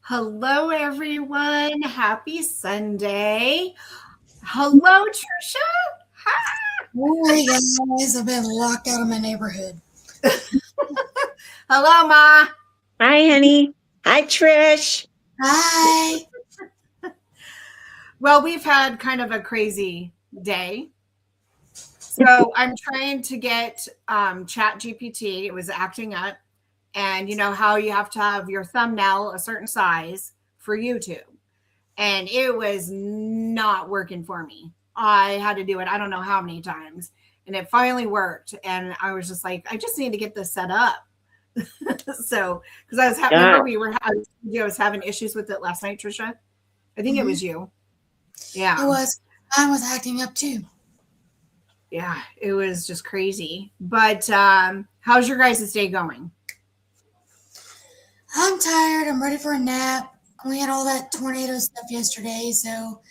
Hello, everyone. Happy Sunday. Hello, Trisha. Hi. Hey guys, I've been locked out of my neighborhood. Hello, Ma. Hi, honey. Hi, Trish. Hi. Well, we've had kind of a crazy day. So I'm trying to get Chat GPT. It was acting up. And you know how you have to have your thumbnail a certain size for YouTube. And it was not working for me. I had to do it, I don't know how many times. And it finally worked. And I was just like, I just need to get this set up. So, because I was remember I was having issues with it last night, Trisha. I think it was you. Yeah. It was. Mine was acting up too. Yeah, it was just crazy. But how's your guys' day going? I'm tired. I'm ready for a nap. We had all that tornado stuff yesterday, so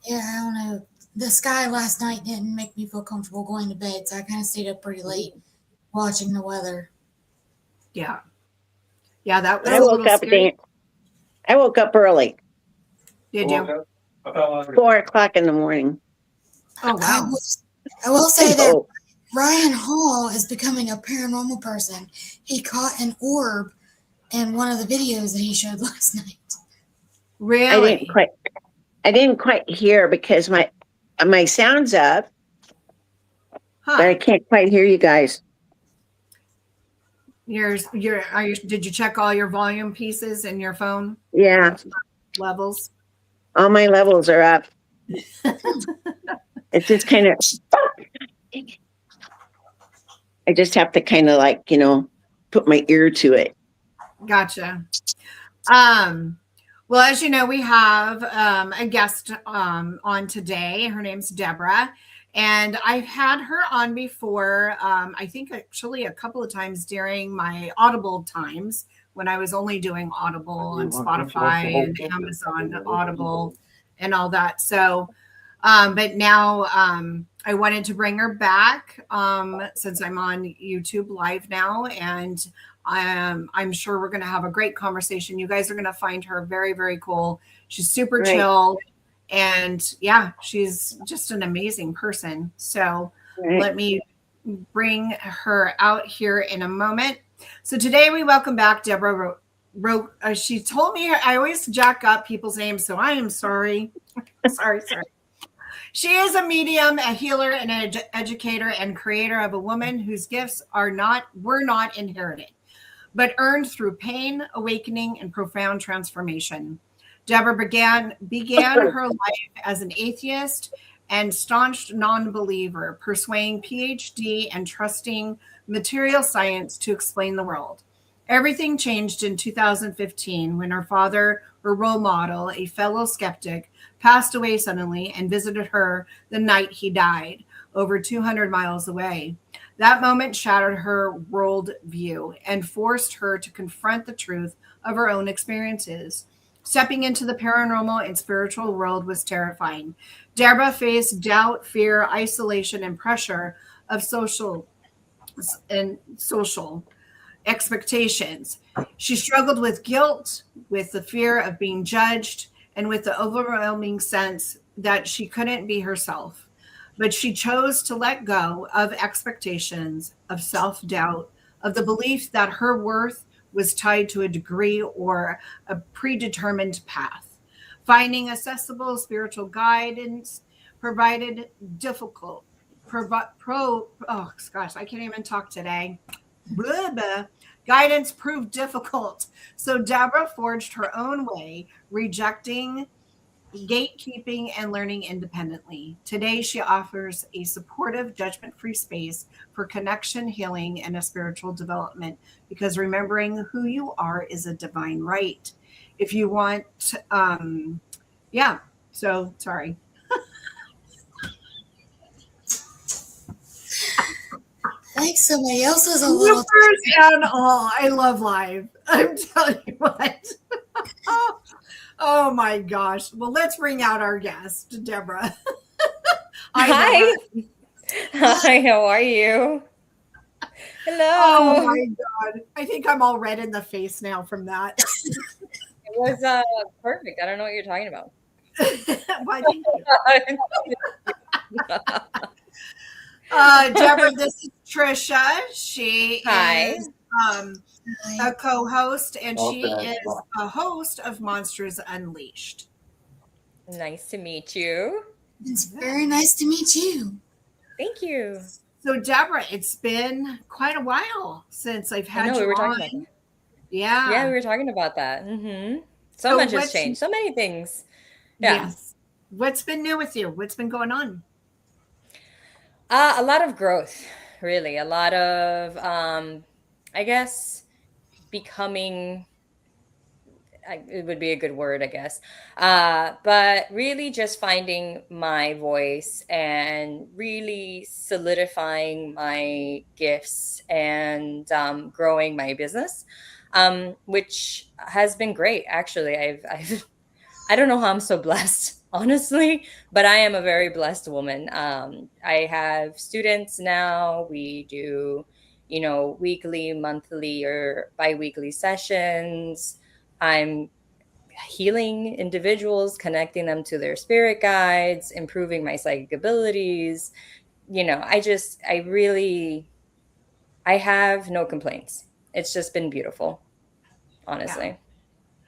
yeah, I don't know. The sky last night didn't make me feel comfortable going to bed, so I kind of stayed up pretty late watching the weather. Yeah. Yeah, that was I woke up scary. I woke up early. Did you? 4 o'clock in the morning. Oh, wow. I will say that Ryan Hall is becoming a paranormal person. He caught an orb in one of the videos that he showed last night. Really? I didn't quite hear because my sound's up, but I can't quite hear you guys. Did you check all your volume pieces in your phone? Yeah. Levels? All my levels are up. It's just kind of, I just have to kind of put my ear to it. Gotcha. Well, as you know, we have a guest on today. Her name's Deborah. And I've had her on before, I think actually a couple of times during my Audible times when I was only doing Audible on Spotify and Amazon Audible and all that. So, but now I wanted to bring her back since I'm on YouTube Live now. And I'm sure we're going to have a great conversation. You guys are going to find her very, very cool. She's super chill. And yeah, she's just an amazing person. So let me bring her out here in a moment. So today we welcome back Deborah Roque. She told me I always jack up people's names, so I am sorry. sorry. She is a medium, a healer, and an educator and creator of a woman whose gifts were not inherited, but earned through pain, awakening, and profound transformation. Deborah began her life as an atheist and staunch non-believer, pursuing PhD and trusting material science to explain the world. Everything changed in 2015 when her father, her role model, a fellow skeptic, passed away suddenly and visited her the night he died, over 200 miles away. That moment shattered her worldview and forced her to confront the truth of her own experiences. Stepping into the paranormal and spiritual world was terrifying. Deborah faced doubt, fear, isolation, and pressure of social expectations. She struggled with guilt, with the fear of being judged, and with the overwhelming sense that she couldn't be herself. But she chose to let go of expectations, of self-doubt, of the belief that her worth was tied to a degree or a predetermined path. Finding accessible spiritual guidance provided difficult. I can't even talk today. Guidance proved difficult. So Deborah forged her own way, rejecting gatekeeping and learning independently. Today, she offers a supportive, judgment-free space for connection, healing, and a spiritual development, because remembering who you are is a divine right. If you want, so sorry. I think somebody else is a little. And all. I love live. I'm telling you what. Oh my gosh. Well, let's bring out our guest, Deborah. Hi. Hi, how are you? Hello. Oh my God. I think I'm all red in the face now from that. was perfect. I don't know what you're talking about. Why, thank you. Deborah, this is Trisha. She Hi. is a co-host, and she is a host of Monsters Unleashed. Nice to meet you. It's very nice to meet you. Thank you. So, Deborah, it's been quite a while since I've had you we were on. talking about that. Yeah. Yeah, we were talking about that. So much has changed. So many things. Yeah. Yes. What's been new with you? What's been going on? A lot of growth, really. A lot of, I guess, becoming. It would be a good word, I guess. But really just finding my voice and really solidifying my gifts and growing my business, which has been great. Actually, I don't know how I'm so blessed, honestly, but I am a very blessed woman. I have students now. We do, weekly, monthly, or bi-weekly sessions. I'm healing individuals, connecting them to their spirit guides, improving my psychic abilities. I have no complaints. It's just been beautiful, honestly.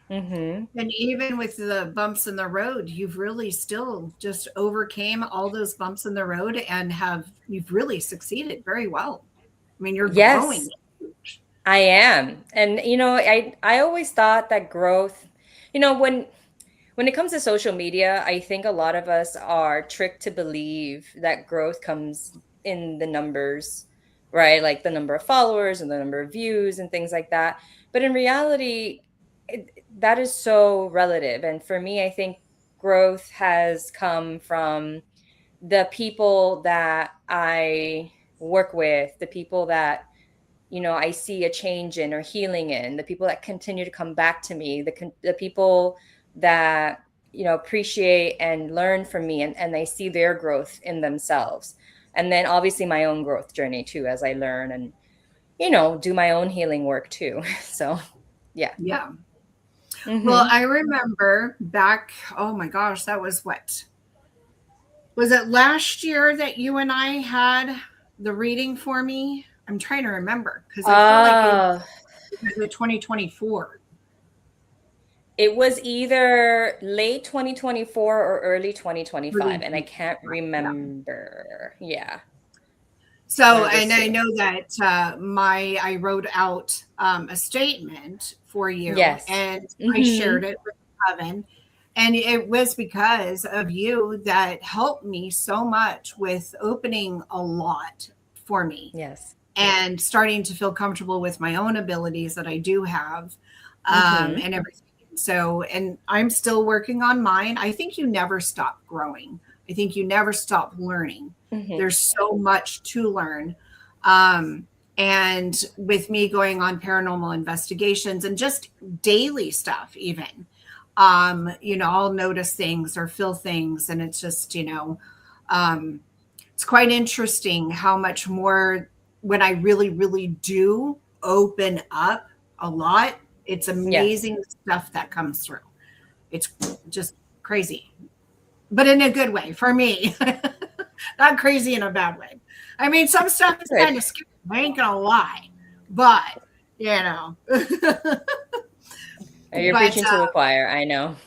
Yeah. And even with the bumps in the road, you've really still just overcame all those bumps in the road and you've really succeeded very well. I mean, you're growing. I am. And, I always thought that growth, when it comes to social media, I think a lot of us are tricked to believe that growth comes in the numbers, right? Like the number of followers and the number of views and things like that. But in reality, that is so relative. And for me, I think growth has come from the people that I work with, the people that I see a change in or healing in, the people that continue to come back to me, the people that, appreciate and learn from me, and they see their growth in themselves. And then obviously my own growth journey too, as I learn and, do my own healing work too. So, yeah. Yeah. Well, I remember back, oh my gosh, that was it last year that you and I had the reading for me? I'm trying to remember because I feel like it was 2024. It was either late 2024 or early 2025, and I can't remember. Yeah. So, and I know that I wrote out a statement for you, and I shared it with Coven, and it was because of you that helped me so much with opening a lot for me. Yes. And starting to feel comfortable with my own abilities that I do have, and everything. So, and I'm still working on mine. I think you never stop growing. I think you never stop learning. There's so much to learn. And with me going on paranormal investigations and just daily stuff, even, I'll notice things or feel things. And it's just, it's quite interesting how much more when I really, really do open up a lot. It's amazing stuff that comes through. It's just crazy, but in a good way for me. Not crazy in a bad way. I mean, some stuff is kind of scary. I ain't gonna lie, but you're preaching to the choir. I know.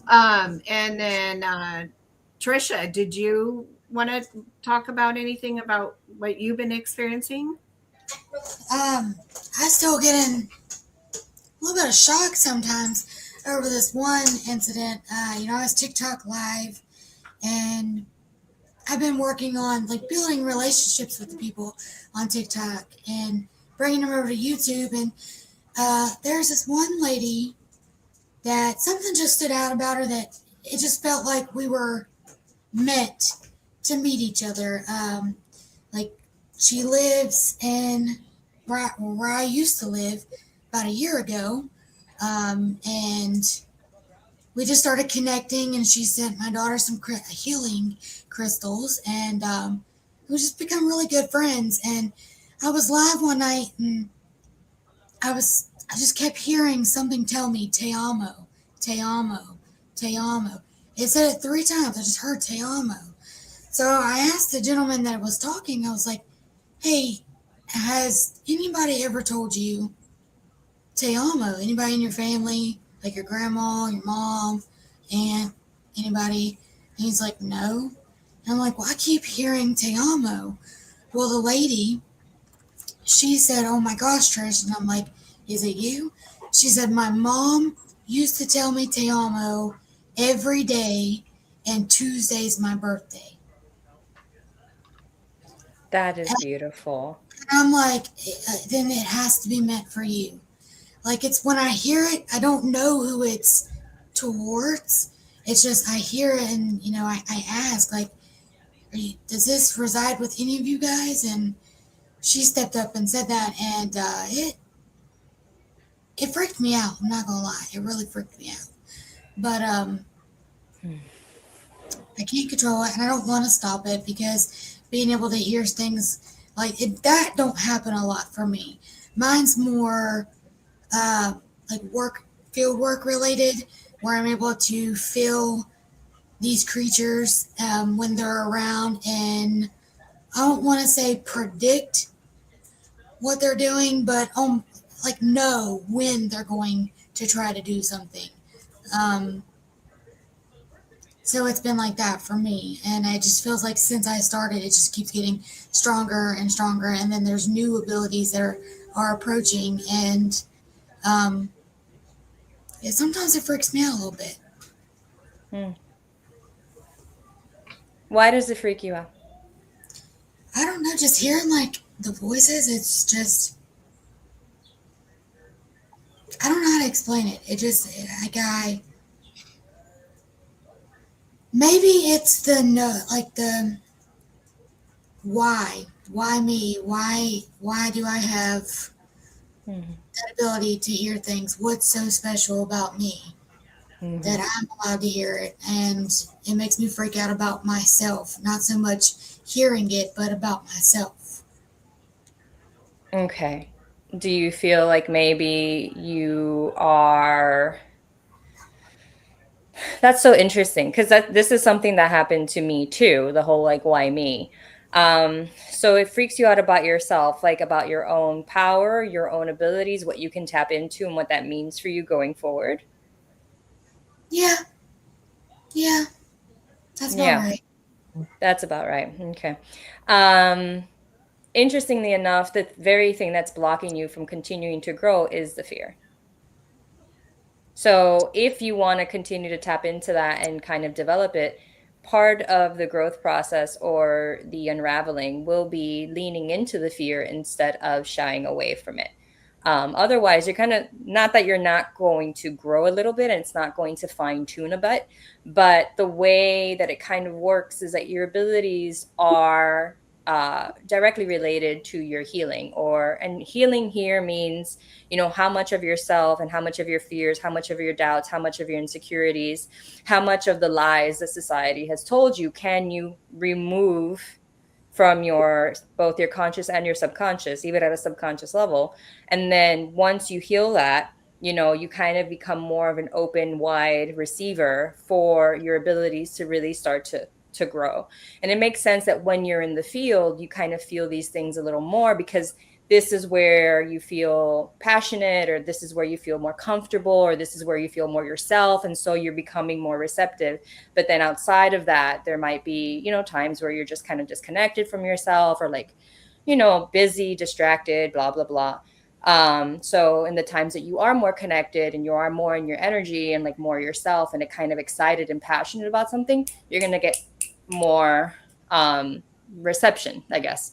And then Trisha, did you want to talk about anything about what you've been experiencing? I still get in a little bit of shock sometimes over this one incident. I was TikTok live, and I've been working on building relationships with the people on TikTok and bringing them over to YouTube. And there's this one lady that something just stood out about her that it just felt like we were meant to meet each other. She lives in where I used to live about a year ago. And we just started connecting, and she sent my daughter some healing crystals, and we just become really good friends. And I was live one night, and I was I just kept hearing something tell me, te amo, te amo, te amo. It said it 3 times. I just heard te amo. So I asked the gentleman that was talking, I was like, hey, has anybody ever told you te amo? Anybody in your family, like your grandma, your mom, aunt, anybody? And he's like, no. And I'm like, well, I keep hearing te amo. Well, the lady, she said, oh my gosh, Trish. And I'm like, is it you? She said, my mom used to tell me te amo every day, and Tuesday's my birthday. That is beautiful. And I'm like, then it has to be meant for you. Like, it's when I hear it, I don't know who it's towards. It's just I hear it, and I ask, like, does this reside with any of you guys? And she stepped up and said that, and it freaked me out. I'm not gonna lie, it really freaked me out. But I can't control it, and I don't want to stop it, because being able to hear things like it, that don't happen a lot for me. Mine's more like field work related, where I'm able to feel these creatures when they're around, and I don't want to say predict what they're doing, but like know when they're going to try to do something. So it's been like that for me, and it just feels like since I started, it just keeps getting stronger and stronger, and then there's new abilities that are approaching, and sometimes it freaks me out a little bit. Why does it freak you out? I don't know, just hearing like the voices, it's just, I don't know how to explain it. It just, maybe it's the no, like the why me? Why do I have that ability to hear things? What's so special about me that I'm allowed to hear it? And it makes me freak out about myself, not so much hearing it, but about myself. Okay. Do you feel like maybe you are... That's so interesting, because this is something that happened to me too, the whole like, why me? So it freaks you out about yourself, like about your own power, your own abilities, what you can tap into, and what that means for you going forward. Yeah. That's about right. That's about right. Okay. Interestingly enough, the very thing that's blocking you from continuing to grow is the fear. So if you want to continue to tap into that and kind of develop it, part of the growth process or the unraveling will be leaning into the fear instead of shying away from it. Otherwise, you're kind of, not that you're not going to grow a little bit and it's not going to fine tune a bit, but the way that it kind of works is that your abilities are directly related to your healing. And healing here means, how much of yourself and how much of your fears, how much of your doubts, how much of your insecurities, how much of the lies that society has told you can you remove from both your conscious and your subconscious, even at a subconscious level. And then once you heal that, you kind of become more of an open, wide receiver for your abilities to really start to grow. And it makes sense that when you're in the field, you kind of feel these things a little more, because this is where you feel passionate, or this is where you feel more comfortable, or this is where you feel more yourself. And so you're becoming more receptive. But then outside of that, there might be, times where you're just kind of disconnected from yourself, or like, busy, distracted, blah, blah, blah. So in the times that you are more connected and you are more in your energy and like more yourself and kind of excited and passionate about something, you're going to get more reception, I guess.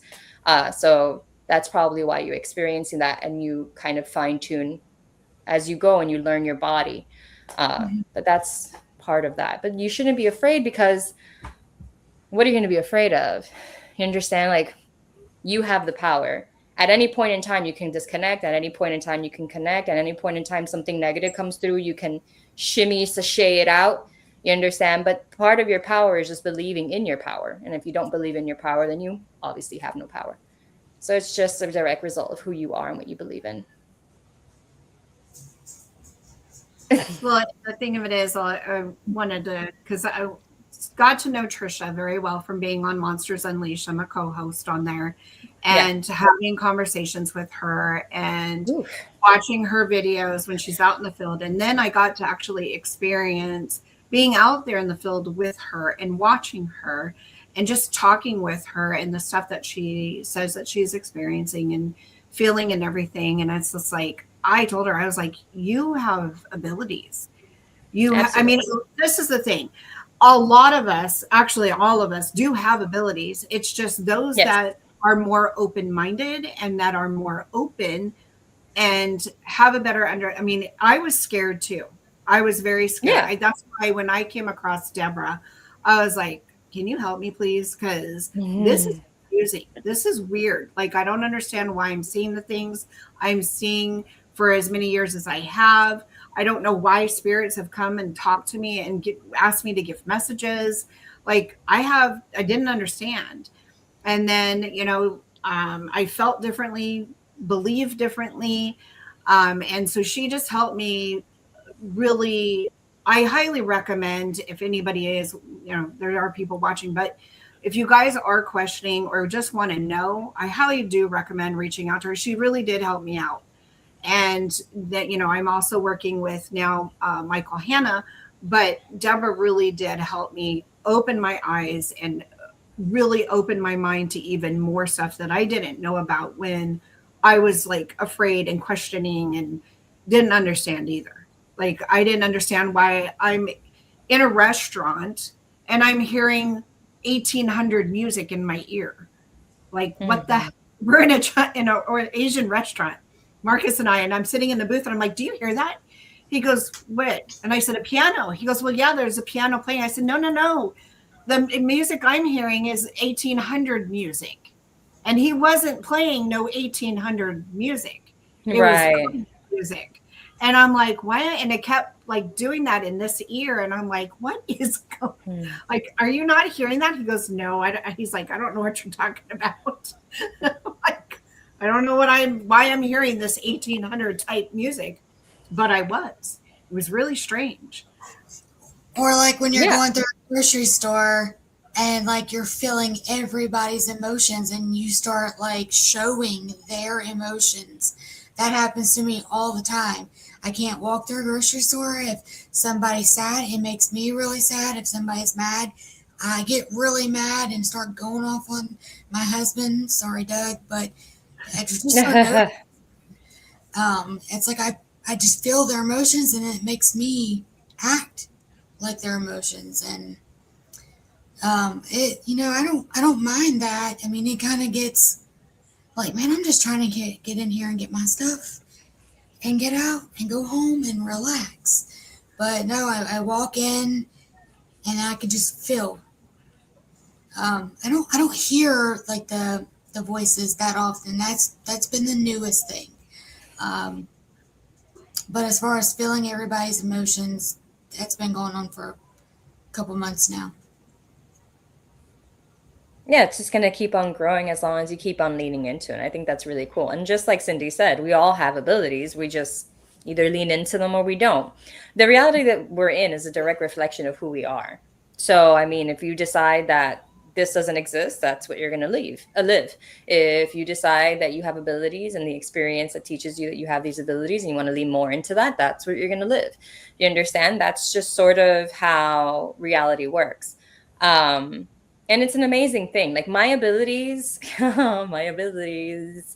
So that's probably why you're experiencing that, and you kind of fine tune as you go and you learn your body. But that's part of that. But you shouldn't be afraid, because what are you going to be afraid of? You understand? Like, you have the power. At any point in time, you can disconnect. At any point in time, you can connect. At any point in time, something negative comes through, you can sashay it out. You understand? But part of your power is just believing in your power. And if you don't believe in your power, then you obviously have no power. So it's just a direct result of who you are and what you believe in. Well, the thing of it is, I wanted to, because I got to know Trisha very well from being on Monsters Unleashed. I'm a co-host on there, Yeah. and having conversations with her and Oof. watching her videos when she's out in the field. And then I got to actually experience being out there in the field with her and watching her and just talking with her and the stuff that she says that she's experiencing and feeling and everything. And it's just like, I told her, I was like, you have abilities. I mean, this is the thing. A lot of us, actually, all of us do have abilities. It's just those Yes. that are more open-minded and that are more open and have a better I mean, I was scared too. I was very scared. Yeah. That's why when I came across Deborah, I was like, can you help me please? Because this is Mhm. confusing. This is weird. Like, I don't understand why I'm seeing the things I'm seeing for as many years as I have. I don't know why spirits have come and talked to me and asked me to give messages. Like, I didn't understand. And then, I felt differently, believed differently. And so she just helped me really. I highly recommend, if anybody is, there are people watching, but if you guys are questioning or just want to know, I highly do recommend reaching out to her. She really did help me out. And that, I'm also working with now Michael Hanna, but Deborah really did help me open my eyes and really open my mind to even more stuff that I didn't know about when I was like afraid and questioning and didn't understand either. Like, I didn't understand why I'm in a restaurant and I'm hearing 1800 music in my ear. Like, what the Mhm. heck? We're in or an Asian restaurant, Marcus and I, and I'm sitting in the booth and I'm like, do you hear that? He goes, what? And I said, a piano. He goes, well, yeah, there's a piano playing. I said, no, no, no. The music I'm hearing is 1800 music. And he wasn't playing no 1800 music. It was Right. music. And I'm like, what? And it kept like doing that in this ear. And I'm like, what is going, Mm. like, are you not hearing that? He goes, no. He's like, I don't know what you're talking about. Like, I don't know why I'm hearing this 1800 type music, but I was. It was really strange. Or like when you're Yeah. going through a grocery store and like you're feeling everybody's emotions and you start like showing their emotions. That happens to me all the time. I can't walk through a grocery store. If somebody's sad, it makes me really sad. If somebody's mad, I get really mad and start going off on my husband. Sorry, Doug, but I just start noticing. It's like I just feel their emotions and it makes me act like their emotions. And I don't mind that. I mean, it kind of gets like, man, I'm just trying to get in here and get my stuff and get out and go home and relax. But no, I walk in and I can just feel. I don't hear like the voices that often. That's been the newest thing. Um, but as far as feeling everybody's emotions, that's been going on for a couple months now. Yeah, it's just going to keep on growing as long as you keep on leaning into it. I think that's really cool. And just like Cindy said, we all have abilities. We just either lean into them or we don't. The reality that we're in is a direct reflection of who we are. So, I mean, if you decide that this doesn't exist, that's what you're going to live. If you decide that you have abilities and the experience that teaches you that you have these abilities and you want to lean more into that, that's what you're going to live. You understand? That's just sort of how reality works. Um, and it's an amazing thing. Like my abilities, my abilities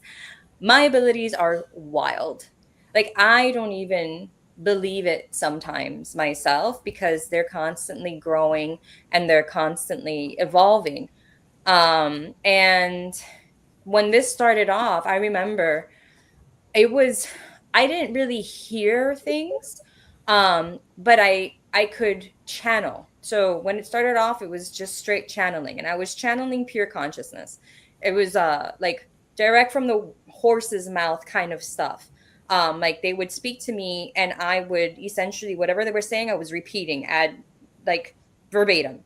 are wild. Like I don't even believe it sometimes myself because they're constantly growing and they're constantly evolving. And when this started off, I remember it was I didn't really hear things, but I could channel. So when it started off, it was just straight channeling, and I was channeling pure consciousness. It was like direct from the horse's mouth kind of stuff. Like they would speak to me, and I would essentially whatever they were saying, I was repeating at like verbatim,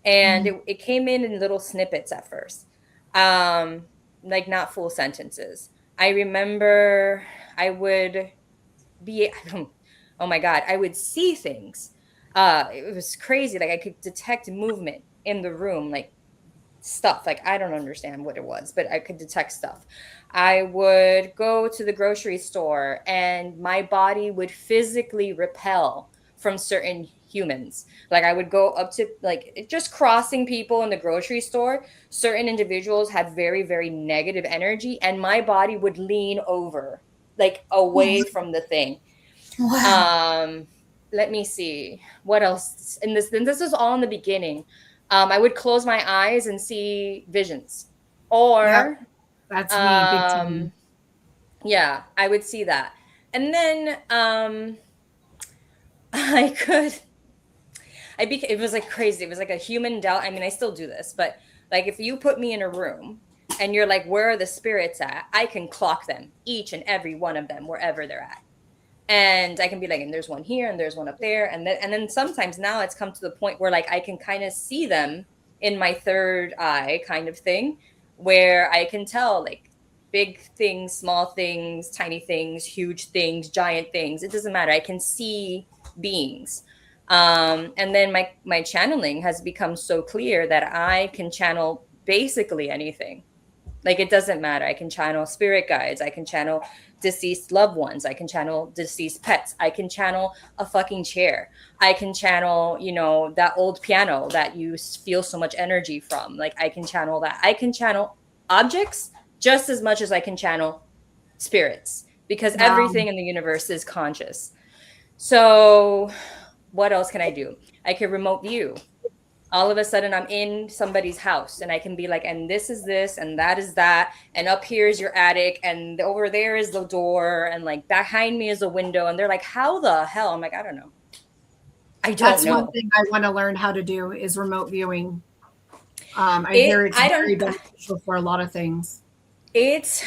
and Mm. it came in little snippets at first, um, like not full sentences. I remember I would be Oh my God, I would see things. It was crazy. Like I could detect movement in the room, like stuff. Like I don't understand what it was, but I could detect stuff. I would go to the grocery store and my body would physically repel from certain humans. Like I would go up to like just crossing people in the grocery store. Certain individuals had very, very negative energy, and my body would lean over, like away from the thing. Wow. Let me see what else. And this is all in the beginning. I would close my eyes and see visions, Yep, or that's me big time. um, yeah, I would see that, and then I could. It was like crazy. It was like a human doubt. I mean, I still do this, but like if you put me in a room and you're like, where are the spirits at? I can clock them, each and every one of them, wherever they're at. And I can be like, and there's one here and there's one up there. And then sometimes now it's come to the point where like I can kind of see them in my third eye kind of thing, where I can tell like big things, small things, tiny things, huge things, giant things. It doesn't matter. I can see beings. And then my channeling has become so clear that I can channel basically anything. Like it doesn't matter. I can channel spirit guides. I can channel deceased loved ones. I can channel deceased pets. I can channel a fucking chair. I can channel, that old piano that you feel so much energy from. Like I can channel that. I can channel objects just as much as I can channel spirits, because Wow. everything in the universe is conscious. So what else can I do? I can remote view. All of a sudden I'm in somebody's house and I can be like, and this is this and that is that, and up here is your attic and over there is the door, and like behind me is a window, and they're like, how the hell? I'm like, I don't know. That's know. one thing I want to learn how to do is remote viewing. I hear it's very beneficial for a lot of things. It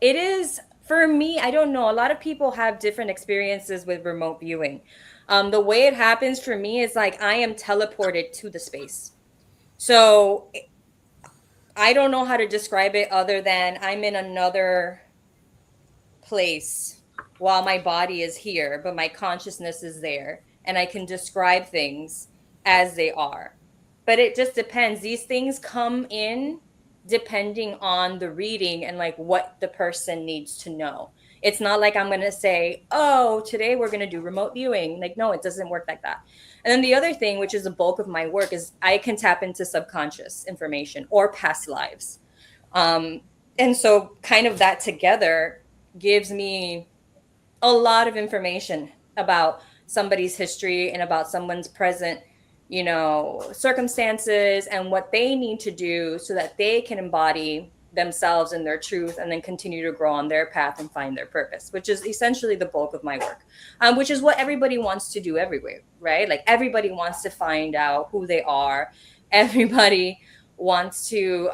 is for me. I don't know. A lot of people have different experiences with remote viewing. The way it happens for me is like I am teleported to the space. So I don't know how to describe it other than I'm in another place while my body is here, but my consciousness is there, and I can describe things as they are. But it just depends. These things come in depending on the reading and like what the person needs to know. It's not like I'm going to say, oh, today we're going to do remote viewing. Like, no, it doesn't work like that. And then the other thing, which is the bulk of my work, is I can tap into subconscious information or past lives. And so kind of that together gives me a lot of information about somebody's history and about someone's present, circumstances, and what they need to do so that they can embody themselves and their truth, and then continue to grow on their path and find their purpose, which is essentially the bulk of my work, which is what everybody wants to do everywhere, right? Like everybody wants to find out who they are. Everybody wants to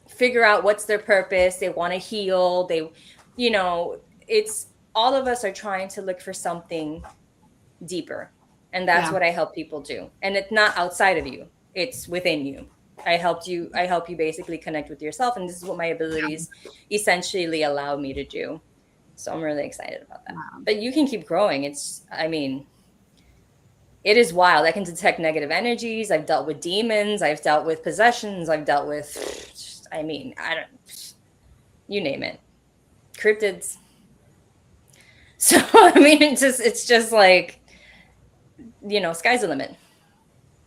figure out what's their purpose. They want to heal. It's all of us are trying to look for something deeper. And that's what I help people do. And it's not outside of you. It's within you. I help you basically connect with yourself. And this is what my abilities essentially allow me to do. So I'm really excited about that. Wow. But you can keep growing. It is wild. I can detect negative energies. I've dealt with demons. I've dealt with possessions. I've dealt with, you name it. Cryptids. So, it's just like, sky's the limit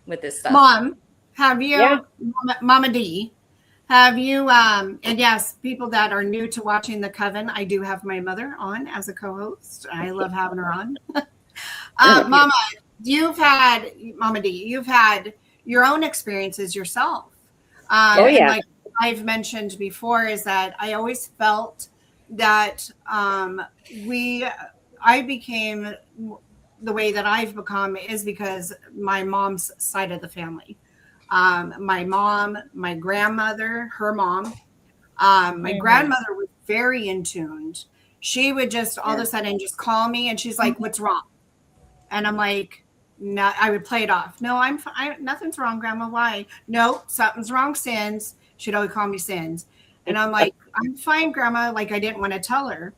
with this stuff. Mom, have you, Mama D, have you, and yes, people that are new to watching the Coven, I do have my mother on as a co-host. I love having her on. Mama, Mama D, you've had your own experiences yourself. And like I've mentioned before, is that I always felt that I became the way that I've become is because my mom's side of the family. My mom, my grandmother, her mom, my grandmother was very in tuned. She would just all of a sudden just call me and she's like, what's wrong? And I'm like, no, I would play it off. No, I'm fine. Nothing's wrong, Grandma. Why? No, something's wrong, Sins. She'd always call me Sins. And I'm like, I'm fine, Grandma. Like I didn't want to tell her.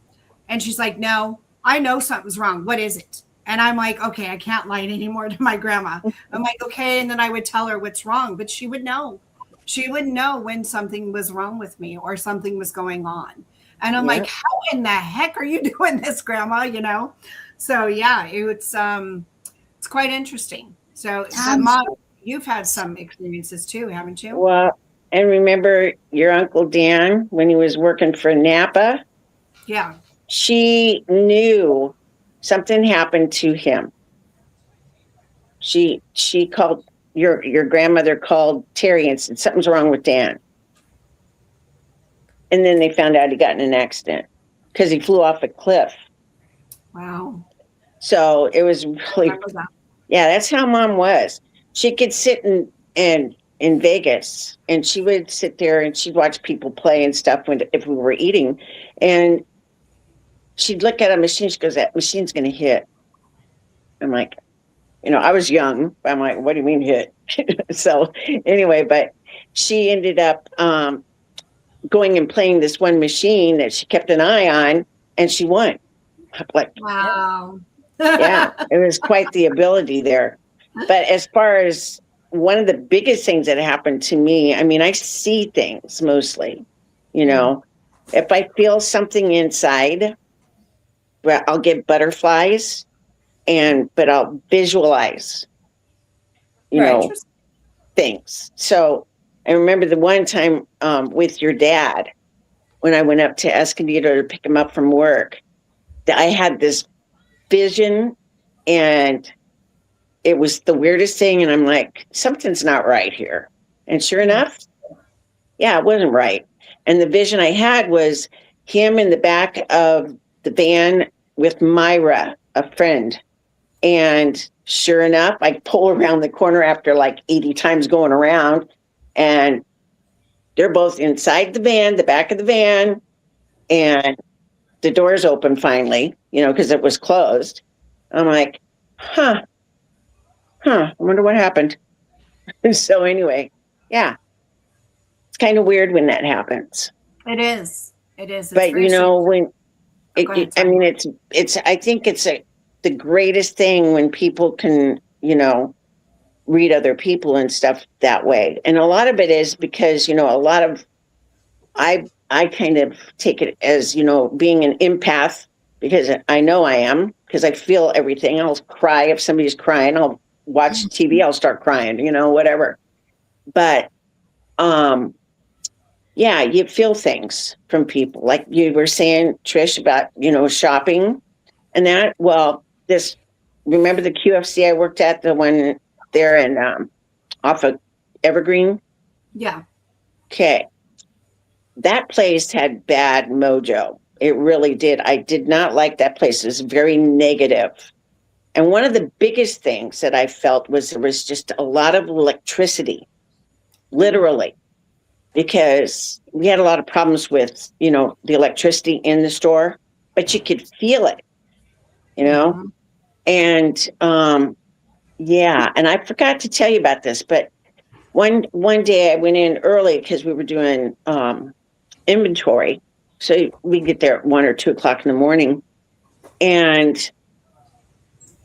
And she's like, no, I know something's wrong. What is it? And I'm like, okay, I can't lie anymore to my grandma. I'm like, okay. And then I would tell her what's wrong, but she would know. She would know when something was wrong with me or something was going on. And I'm like, how in the heck are you doing this, Grandma? You know? So yeah, it's quite interesting. So Mom, you've had some experiences too, haven't you? Well, and remember your Uncle Dan when he was working for Napa? Yeah. She knew something happened to him. She called your grandmother called Terry and said something's wrong with Dan. And then they found out he got in an accident because he flew off a cliff. Wow. So it was really, yeah, that's how Mom was. She could sit in Vegas and she would sit there and she'd watch people play and stuff if we were eating. And she'd look at a machine. She goes, that machine's going to hit. I'm like, I was young. But I'm like, what do you mean hit? So anyway, but she ended up going and playing this one machine that she kept an eye on, and she won. Like, wow. Yeah, it was quite the ability there. But as far as one of the biggest things that happened to me, I mean, I see things mostly, if I feel something inside, well, I'll get butterflies but I'll visualize, things. So I remember the one time with your dad, when I went up to Escondido to pick him up from work, that I had this vision and it was the weirdest thing. And I'm like, something's not right here. And sure enough, yeah, it wasn't right. And the vision I had was him in the back of the van with Myra, a friend. And sure enough, I pull around the corner after like 80 times going around, and they're both inside the van, the back of the van, and the door's open finally, because it was closed. I'm like, I wonder what happened. So anyway, yeah, it's kind of weird when that happens. It is. It's but when I think it's the greatest thing when people can, read other people and stuff that way. And a lot of it is because, I kind of take it as, being an empath, because I know I am, because I feel everything. I'll cry if somebody's crying. I'll watch TV, I'll start crying, whatever. But, yeah, you feel things from people. Like you were saying, Trish, about, shopping and that. Well, remember the QFC I worked at, the one there in off of Evergreen? Yeah. Okay. That place had bad mojo. It really did. I did not like that place. It was very negative. And one of the biggest things that I felt was there was just a lot of electricity, literally, because we had a lot of problems with, the electricity in the store, but you could feel it, Mm-hmm. And, and I forgot to tell you about this, but one day I went in early because we were doing inventory. So we get there at 1 or 2 o'clock in the morning. And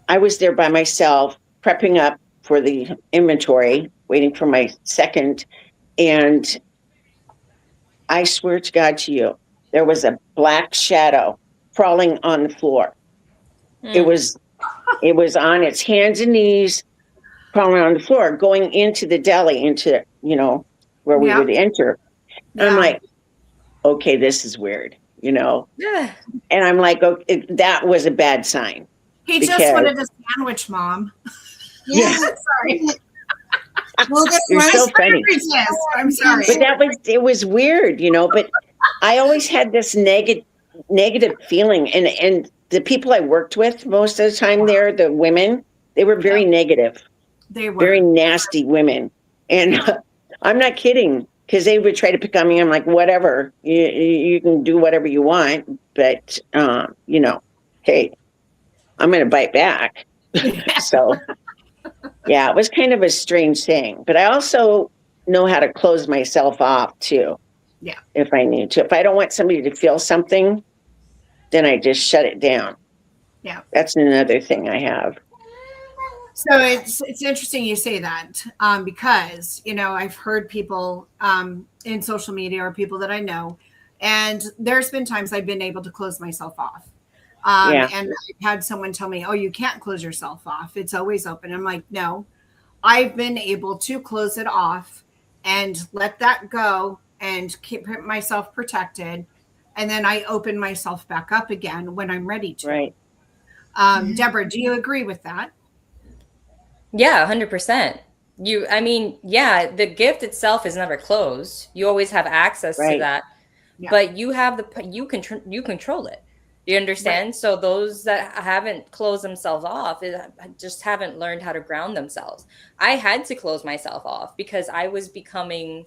I was there by myself, prepping up for the inventory, waiting for my second. And I swear to God to you, there was a black shadow crawling on the floor. It was on its hands and knees, crawling on the floor, going into the deli, into, where we would enter. And I'm like, okay, this is weird, Yeah. And I'm like, okay, that was a bad sign. He just wanted a sandwich, Mom. Yeah. Sorry. You're so funny. I'm sorry. But it was weird, but I always had this negative feeling. And the people I worked with most of the time there, the women, they were very negative. They were very nasty women. And I'm not kidding, because they would try to pick on me. I'm like, whatever, you can do whatever you want. But, hey, I'm going to bite back. So, yeah, it was kind of a strange thing. But I also know how to close myself off, too. Yeah. If I need to. If I don't want somebody to feel something, then I just shut it down. Yeah. That's another thing I have. So it's interesting you say that, because I've heard people in social media or people that I know, and there's been times I've been able to close myself off, Yeah. and I've had someone tell me, "Oh, you can't close yourself off; it's always open." I'm like, "No, I've been able to close it off and let that go and keep myself protected, and then I open myself back up again when I'm ready to." Right. Deborah, do you agree with that? Yeah, 100%. Yeah, the gift itself is never closed. You always have access to Right. that, Yeah. but you control it. You understand? So those that haven't closed themselves off just haven't learned how to ground themselves. I had to close myself off because I was becoming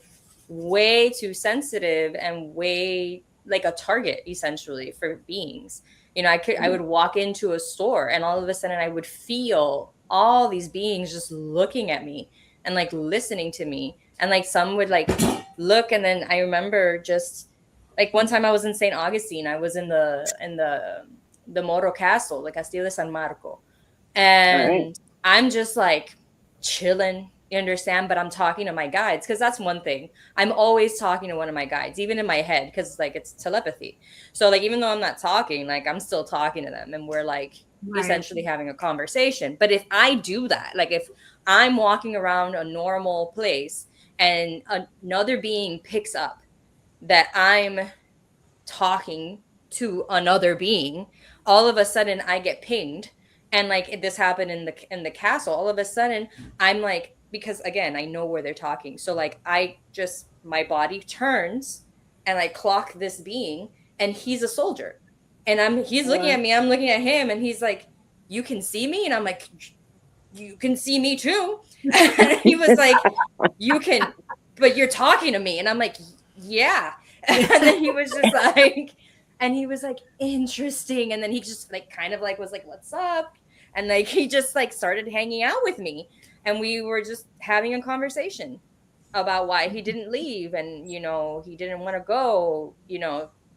way too sensitive and way like a target essentially for beings. I would walk into a store and all of a sudden I would feel all these beings just looking at me and like listening to me, and like some would like look, and then I remember just like one time I was in St. Augustine. I was in the Moro Castle, the Castillo de San Marco, and I'm just like chilling. You understand? But I'm talking to my guides because that's one thing. I'm always talking to one of my guides, even in my head, because like it's telepathy. So like even though I'm not talking, like I'm still talking to them, and we're like essentially having a conversation. But if I do that, like if I'm walking around a normal place and another being picks up that I'm talking to another being, all of a sudden I get pinged. And like this happened in the castle. All of a sudden I'm like, because again, I know where they're talking. So like my body turns and I clock this being, and he's a soldier. And he's looking at me, I'm looking at him, and he's like, "You can see me?" And I'm like, "You can see me too." And he was like, "You can, but you're talking to me." And I'm like, "Yeah." And then he was just like, interesting. And then he just like kind of like was like, "What's up?" And like he just like started hanging out with me, and we were just having a conversation about why he didn't leave, and he didn't want to go,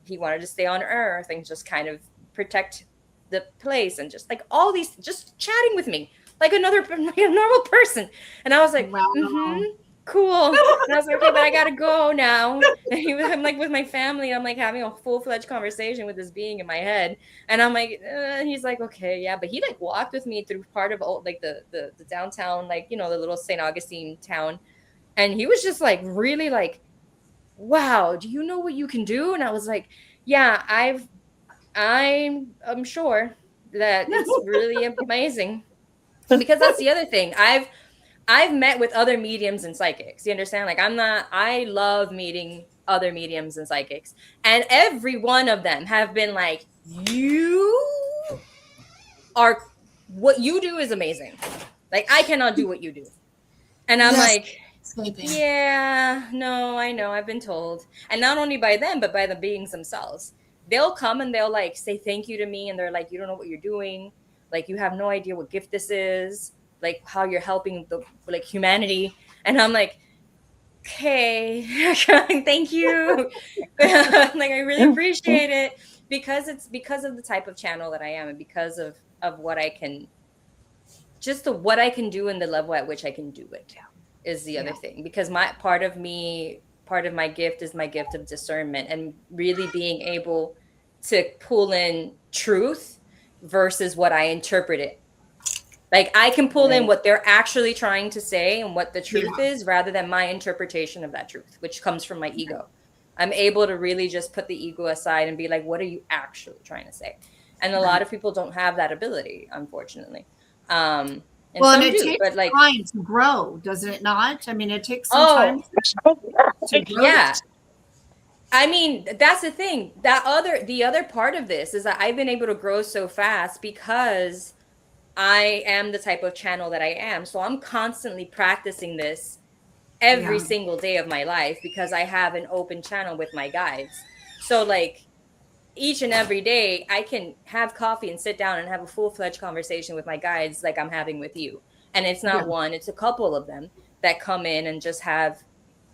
he wanted to stay on Earth and just kind of protect the place, and just like all these, just chatting with me like a normal person. And I was like, Wow. Cool. And I was like, okay, but I gotta go now. And I'm like with my family, I'm like having a full-fledged conversation with this being in my head, and I'm like, he's like, okay, yeah. But he like walked with me through part of like the downtown, like the little St. Augustine town, and he was just like really like, wow, do you know what you can do? And I was like, yeah, I'm sure that it's really amazing, because that's the other thing. I've met with other mediums and psychics. You understand? Like I love meeting other mediums and psychics, and every one of them have been like, what you do is amazing. Like I cannot do what you do. And I'm like, yeah, no, I know, I've been told. And not only by them, but by the beings themselves. They'll come and they'll like say thank you to me, and they're like, you don't know what you're doing. Like you have no idea what gift this is, like how you're helping the like humanity. And I'm like, okay, thank you. Like I really appreciate it, because it's because of the type of channel that I am, and because of what I can, what I can do and the level at which I can do it is the other thing. Because part of my gift is my gift of discernment, and really being able to pull in truth versus what I interpret it. Like I can pull in what they're actually trying to say and what the truth is, rather than my interpretation of that truth, which comes from my ego. I'm able to really just put the ego aside and be like, what are you actually trying to say? And a lot of people don't have that ability, unfortunately. And it takes time to grow, doesn't it not? I mean, it takes some time to grow. Yeah. I mean, that's the thing. The other part of this is that I've been able to grow so fast because I am the type of channel that I am. So I'm constantly practicing this every single day of my life, because I have an open channel with my guides. So like each and every day I can have coffee and sit down and have a full-fledged conversation with my guides like I'm having with you. And it's not one, it's a couple of them that come in and just have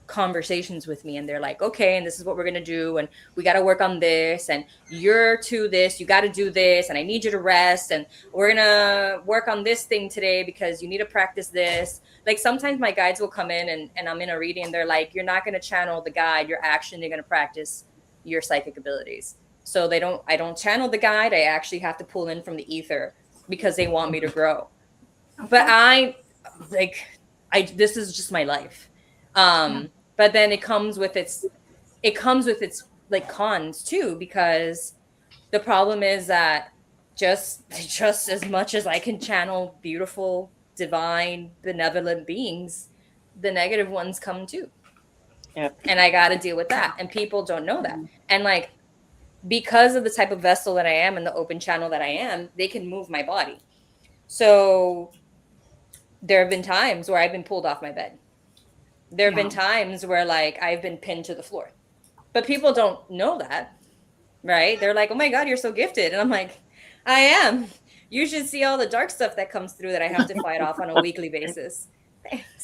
conversations with me, and they're like, okay, and this is what we're gonna do, and we got to work on this, and you're to this, you got to do this, and I need you to rest, and we're gonna work on this thing today because you need to practice this. Like sometimes my guides will come in, and I'm in a reading, and they're like, you're not gonna channel the guide, you're actually gonna practice your psychic abilities. So I don't channel the guide, I actually have to pull in from the ether because they want me to grow. But this is just my life. But then it comes with its like cons too, because the problem is that just as much as I can channel beautiful, divine, benevolent beings, the negative ones come too. Yep. And I got to deal with that. And people don't know that. And like, because of the type of vessel that I am and the open channel that I am, they can move my body. So there have been times where I've been pulled off my bed. There have been times where like I've been pinned to the floor, but people don't know that, right? They're like, oh my God, you're so gifted. And I'm like, I am. You should see all the dark stuff that comes through that I have to fight off on a weekly basis.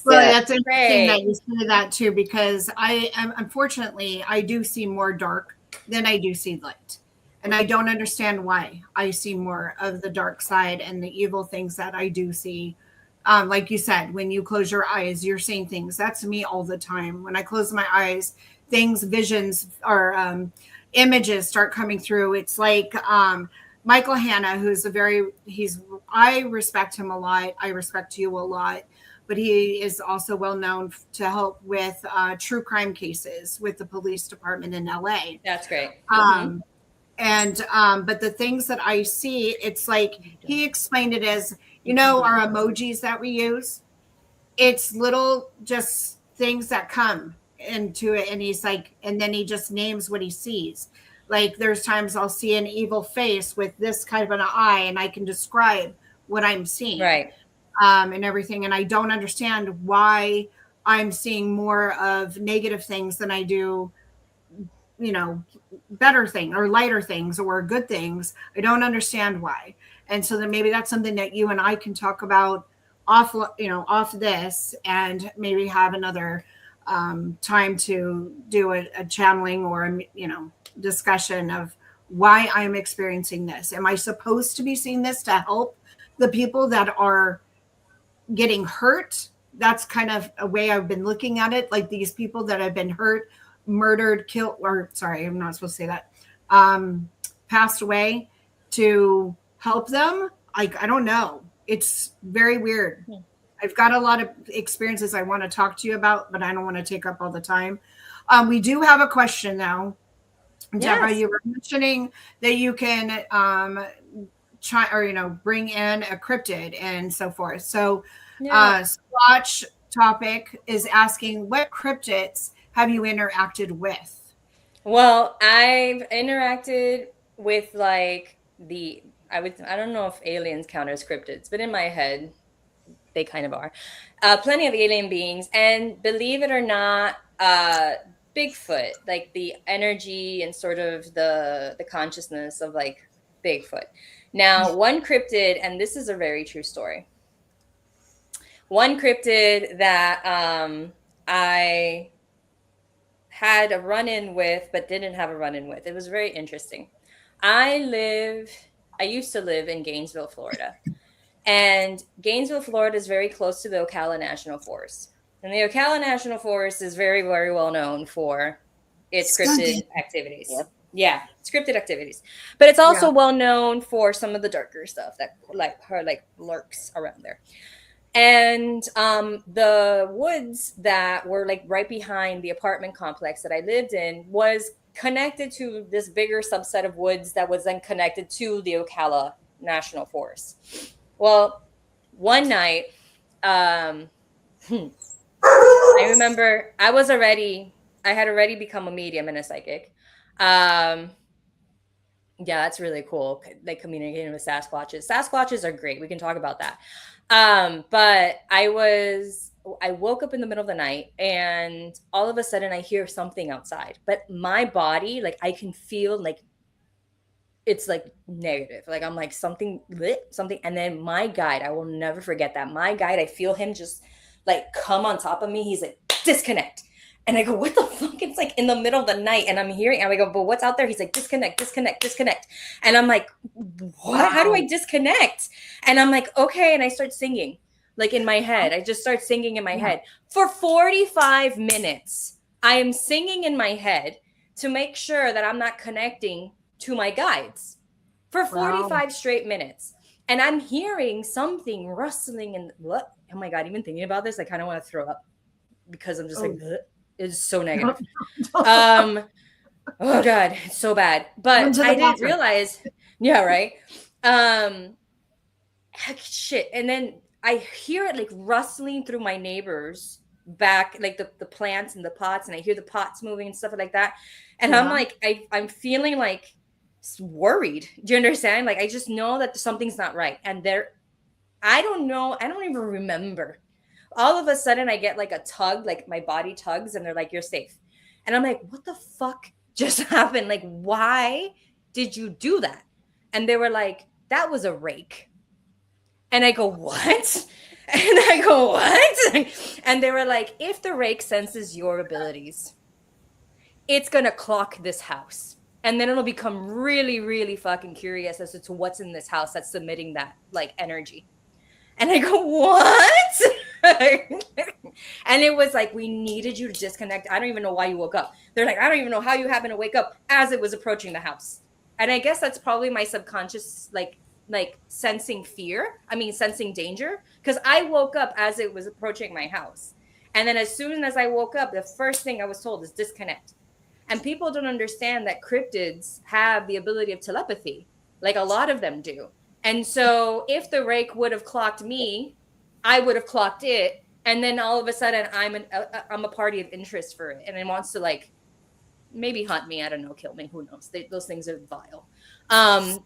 Well, that's interesting that you say that too, because unfortunately, I do see more dark than I do see light. And I don't understand why I see more of the dark side and the evil things that I do see. Like you said, when you close your eyes, you're seeing things. That's me all the time. When I close my eyes, visions or images start coming through. It's like Michael Hanna, I respect him a lot. I respect you a lot. But he is also well known to help with true crime cases with the police department in LA. That's great. But the things that I see, it's like he explained it as, our emojis that we use. It's little just things that come into it. And he's like, and then he just names what he sees. Like there's times I'll see an evil face with this kind of an eye, and I can describe what I'm seeing. Right. And everything. And I don't understand why I'm seeing more of negative things than I do, better things or lighter things or good things. I don't understand why. And so then maybe that's something that you and I can talk about off this, and maybe have another time to do a channeling or a, discussion of why I'm experiencing this. Am I supposed to be seeing this to help the people that are getting hurt? That's kind of a way I've been looking at it. Like these people that have been hurt, murdered, killed, or sorry, I'm not supposed to say that, passed away, to help them. I don't know. It's very weird. I've got a lot of experiences I want to talk to you about, but I don't want to take up all the time. We do have a question now. Deborah, you were mentioning that you can bring in a cryptid and so forth. So Squatch Topic is asking, what cryptids have you interacted with? Well, I've interacted with like I don't know if aliens count as cryptids, but in my head, they kind of are. Plenty of alien beings. And believe it or not, Bigfoot, like the energy and sort of the consciousness of like Bigfoot. Now, one cryptid, and this is a very true story. One cryptid that I had a run-in with, but didn't have a run-in with. It was very interesting. I used to live in Gainesville, Florida. And Gainesville, Florida is very close to the Ocala National Forest. And the Ocala National Forest is very, very well known for its scripted activities. Yep. Yeah, scripted activities. But it's also well known for some of the darker stuff that lurks around there. And the woods that were like right behind the apartment complex that I lived in was connected to this bigger subset of woods that was then connected to the Ocala National Forest. Well, one night, I remember I had already become a medium and a psychic. Yeah, that's really cool. Like communicating with Sasquatches. Sasquatches are great. We can talk about that. But I woke up in the middle of the night and all of a sudden I hear something outside, but my body, like I can feel like it's like negative. Like I'm like something. And then my guide, I will never forget that. My guide, I feel him just like come on top of me. He's like, disconnect. And I go, what the fuck? It's like in the middle of the night and I'm hearing, and I go, but what's out there? He's like, disconnect, disconnect, disconnect. And I'm like, what? How do I disconnect? And I'm like, okay. And I start singing like in my head. I just start singing in my head for 45 minutes. I am singing in my head to make sure that I'm not connecting to my guides for 45 straight minutes. And I'm hearing something rustling and what? Oh my God, even thinking about this, I kind of want to throw up because I'm just like, ugh. It's so negative. Oh God, it's so bad. But I didn't realize. Yeah, right. Shit. And then I hear it like rustling through my neighbors back, like the plants and the pots, and I hear the pots moving and stuff like that. And I'm like, I'm feeling like worried. Do you understand? Like I just know that something's not right. And I don't know. I don't even remember. All of a sudden I get like a tug, like my body tugs and they're like, you're safe. And I'm like, what the fuck just happened? Like, why did you do that? And they were like, that was a rake. And I go, what? And I go, what? And they were like, if the rake senses your abilities, it's going to clock this house. And then it'll become really, really fucking curious as to what's in this house that's emitting that like energy. And I go, what? And it was like, we needed you to disconnect. I don't even know why you woke up. They're like, I don't even know how you happened to wake up as it was approaching the house. And I guess that's probably my subconscious, like sensing fear. I mean, sensing danger. Because I woke up as it was approaching my house. And then as soon as I woke up, the first thing I was told is disconnect. And people don't understand that cryptids have the ability of telepathy. Like a lot of them do. And so if the rake would have clocked me, I would have clocked it. And then all of a sudden I'm a party of interest for it. And it wants to like maybe hunt me. I don't know, kill me. Who knows? Those things are vile.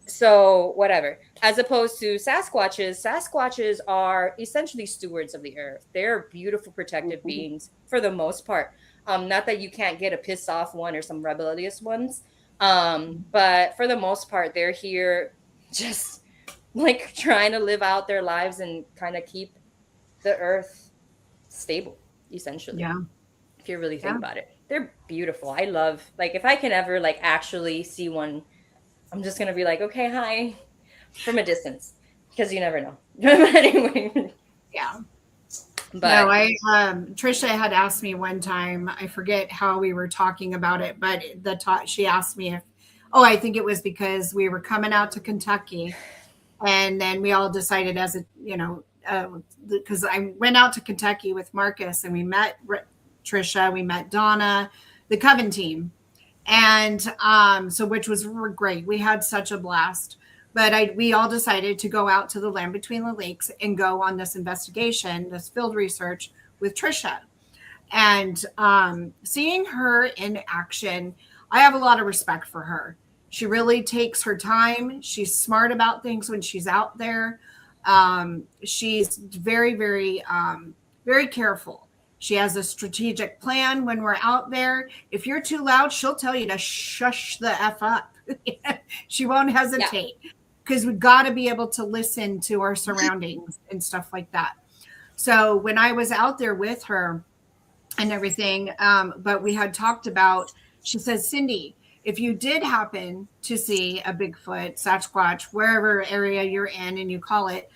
So whatever. As opposed to Sasquatches are essentially stewards of the earth. They're beautiful, protective beings for the most part. Not that you can't get a pissed off one or some rebellious ones. But for the most part, they're here just like trying to live out their lives and kind of keep the earth stable, essentially. Yeah. If you really think about it, they're beautiful. I love, like, if I can ever like actually see one, I'm just going to be like, okay, hi, from a distance, because you never know. But anyway. Yeah. But no, Trisha had asked me one time, I forget how we were talking about it, but she asked me if, I think it was because we were coming out to Kentucky. And then we all decided because I went out to Kentucky with Marcus and we met Trisha, we met Donna, the Coven team. And which was great. We had such a blast. But we all decided to go out to the land between the lakes and go on this investigation, this field research with Trisha. And seeing her in action, I have a lot of respect for her. She really takes her time. She's smart about things when she's out there. She's very, very, very careful. She has a strategic plan when we're out there. If you're too loud, she'll tell you to shush the F up. She won't hesitate because we've got to be able to listen to our surroundings and stuff like that. So when I was out there with her and everything, but we had talked about, she says, Cindy, if you did happen to see a Bigfoot, Sasquatch, wherever area you're in and you call it,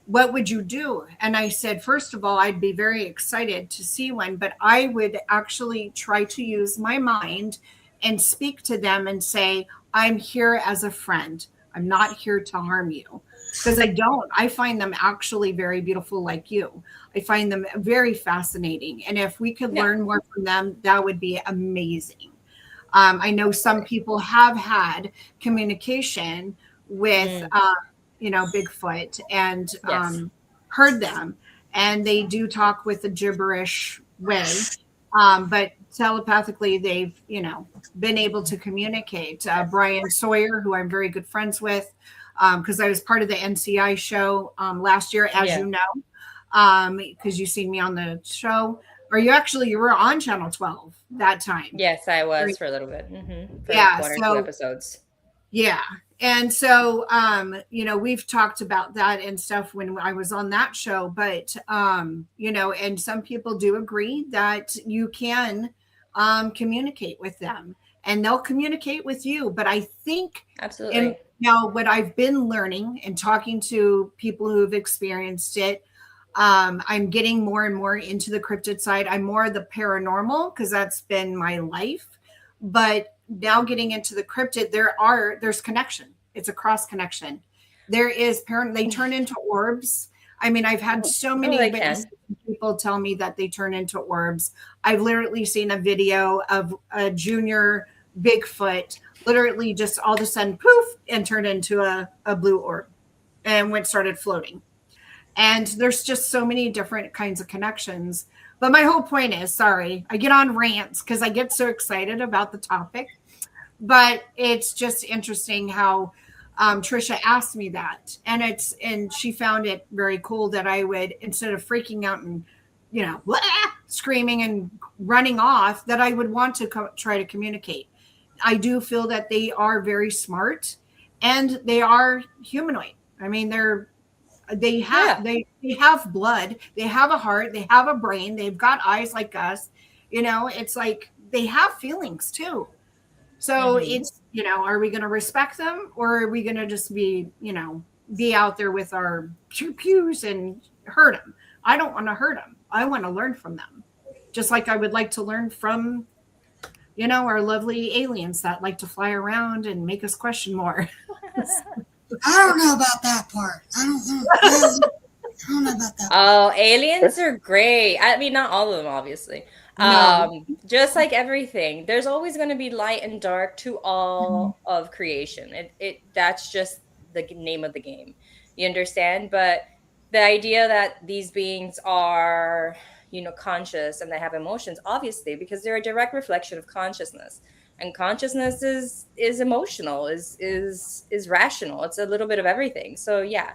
what would you do? And I said, first of all, I'd be very excited to see one, but I would actually try to use my mind and speak to them and say, I'm here as a friend. I'm not here to harm you. Because I find them actually very beautiful like you. I find them very fascinating. And if we could learn more from them, that would be amazing. I know some people have had communication with, Bigfoot and heard them, and they do talk with a gibberish way. But telepathically, they've, been able to communicate. Brian Sawyer, who I'm very good friends with, because I was part of the NCI show last year, as you know, because you've seen me on the show. Or you were on Channel 12 that time. Yes, I was for a little bit. For one or two episodes. Yeah. And so, we've talked about that and stuff when I was on that show. But, and some people do agree that you can communicate with them, and they'll communicate with you. But I think, and Absolutely. now what I've been learning and talking to people who've experienced it, I'm getting more and more into the cryptid side. I'm more the paranormal because that's been my life. But now getting into the cryptid, there's connection. It's a cross connection. There is parent. They turn into orbs. I mean, I've had so many they witnesses, can. people tell me that they turn into orbs. I've literally seen a video of a junior Bigfoot literally just all of a sudden poof and turned into a blue orb and started floating. And there's just so many different kinds of connections. But my whole point is, sorry, I get on rants because I get so excited about the topic. But it's just interesting how Trisha asked me that, and she found it very cool that I would, instead of freaking out and blah, screaming and running off, that I would want to try to communicate. I do feel that they are very smart, and they are humanoid. I mean, they have blood, they have a heart, they have a brain, they've got eyes like us. It's like they have feelings too. So it's, are we going to respect them, or are we going to just be out there with our pews and hurt them? I don't want to hurt them. I want to learn from them. Just like I would like to learn from, our lovely aliens that like to fly around and make us question more. I don't know about that part. I don't know about that. Oh, aliens are great. I mean, not all of them, obviously. No. Just like everything, there's always going to be light and dark to all of creation. That's just the name of the game. You understand? But the idea that these beings are, conscious and they have emotions, obviously, because they're a direct reflection of consciousness. And consciousness is emotional, is rational. It's a little bit of everything. So yeah.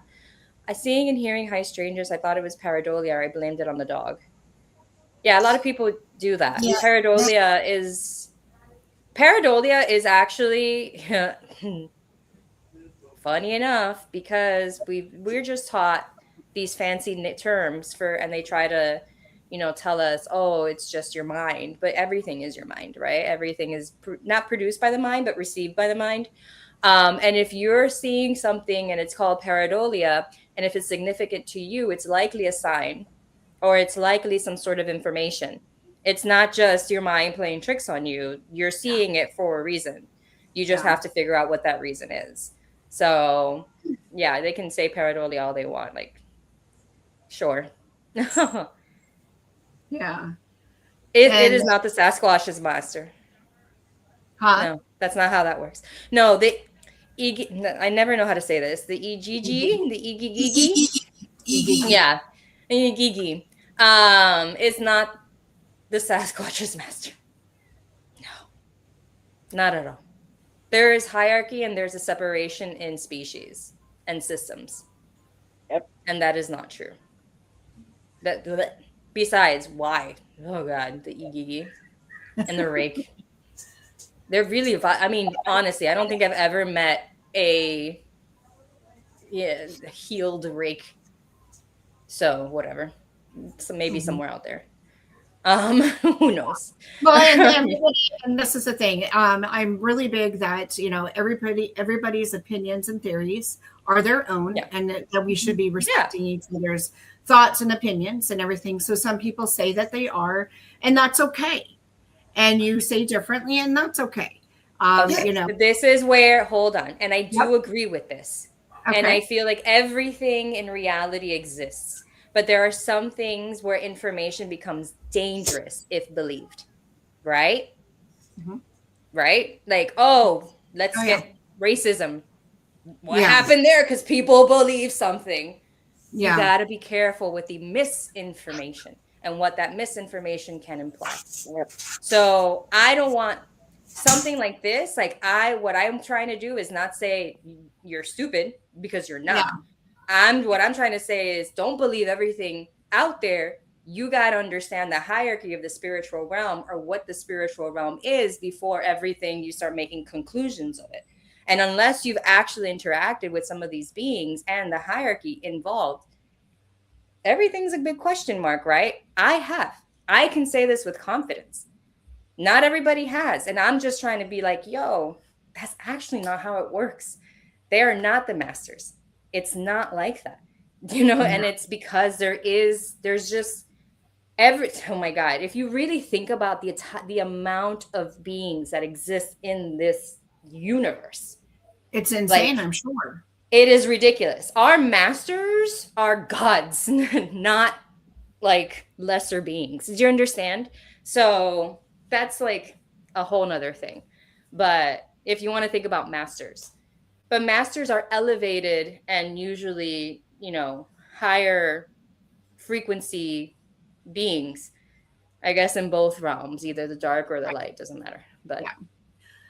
Seeing and hearing high strangers, I thought it was pareidolia. I blamed it on the dog. Yeah, a lot of people do that. Yeah. Pareidolia is actually funny enough, because we're just taught these fancy terms and they try to, tell us, oh, it's just your mind. But everything is your mind, right? Everything is not produced by the mind, but received by the mind. And if you're seeing something and it's called pareidolia, and if it's significant to you, it's likely a sign, or it's likely some sort of information. It's not just your mind playing tricks on you. You're seeing it for a reason. You just have to figure out what that reason is. So yeah, they can say pareidolia all they want. Like, sure. Yeah. It is not the Sasquatch's master. Huh? No, that's not how that works. No, I never know how to say this. The EGG, the EGG. Yeah. EGG. Is not the Sasquatch's master. No. Not at all. There is hierarchy and there's a separation in species and systems. Yep. And that is not true. Besides, why? Oh God, the EGG and the rake. They're really, honestly, I don't think I've ever met a healed rake. So whatever. So maybe somewhere out there. Who knows? Well, and this is the thing. I'm really big that everybody's opinions and theories are their own, and that we should be respecting each other's thoughts and opinions and everything. So some people say that they are, and that's okay. And you say differently, and that's okay. This is where, hold on, and I do agree with this. Okay. And I feel like everything in reality exists. But there are some things where information becomes dangerous if believed, right? Mm-hmm. Right? Like, let's get racism. What happened there? Because people believe something. Yeah. You got to be careful with the misinformation and what that misinformation can imply. Yep. So I don't want something like this. Like what I'm trying to do is not say you're stupid, because you're not. Yeah. What I'm trying to say is, don't believe everything out there. You got to understand the hierarchy of the spiritual realm, or what the spiritual realm is, before everything you start making conclusions of it. And unless you've actually interacted with some of these beings and the hierarchy involved, everything's a big question mark, right? I can say this with confidence. Not everybody has. And I'm just trying to be like, yo, that's actually not how it works. They are not the masters. It's not like that, and it's because there's just oh my God, if you really think about the amount of beings that exist in this universe, it's insane, like, I'm sure. it is ridiculous. Our masters are gods, not like lesser beings. Do you understand? So that's like a whole nother thing. But if you want to think about masters, but masters are elevated and usually, higher frequency beings, I guess, in both realms, either the dark or the light, doesn't matter. But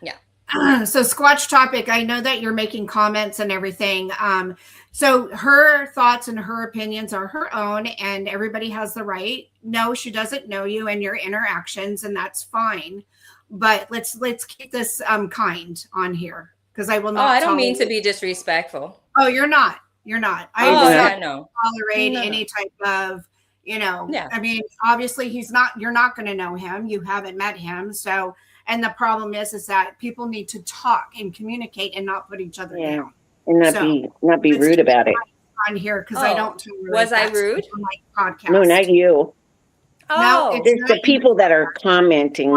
yeah. So Squatch Topic, I know that you're making comments and everything. So her thoughts and her opinions are her own, and everybody has the right. No, she doesn't know you and your interactions, and that's fine. But let's keep this kind on here, because I will not. I don't mean to be disrespectful. Oh, you're not. You're not. I don't tolerate any type of, Yeah. I mean, obviously you're not going to know him. You haven't met him. So, and the problem is that people need to talk and communicate and not put each other down. And not be rude about it. On here, because I don't. Was I rude? On my podcast. No, not you. No, it's the people that are commenting.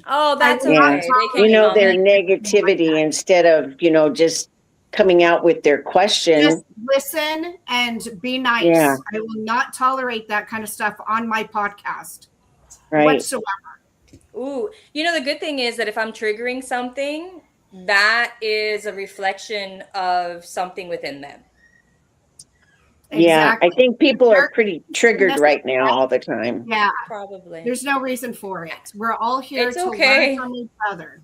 Oh, that's okay. Their negativity instead of, just coming out with their question. Just listen and be nice. Yeah. I will not tolerate that kind of stuff on my podcast whatsoever. Ooh, the good thing is that if I'm triggering something, that is a reflection of something within them. Exactly. Yeah, I think people are pretty triggered right now all the time. Yeah, probably. There's no reason for it. We're all here to learn from each other.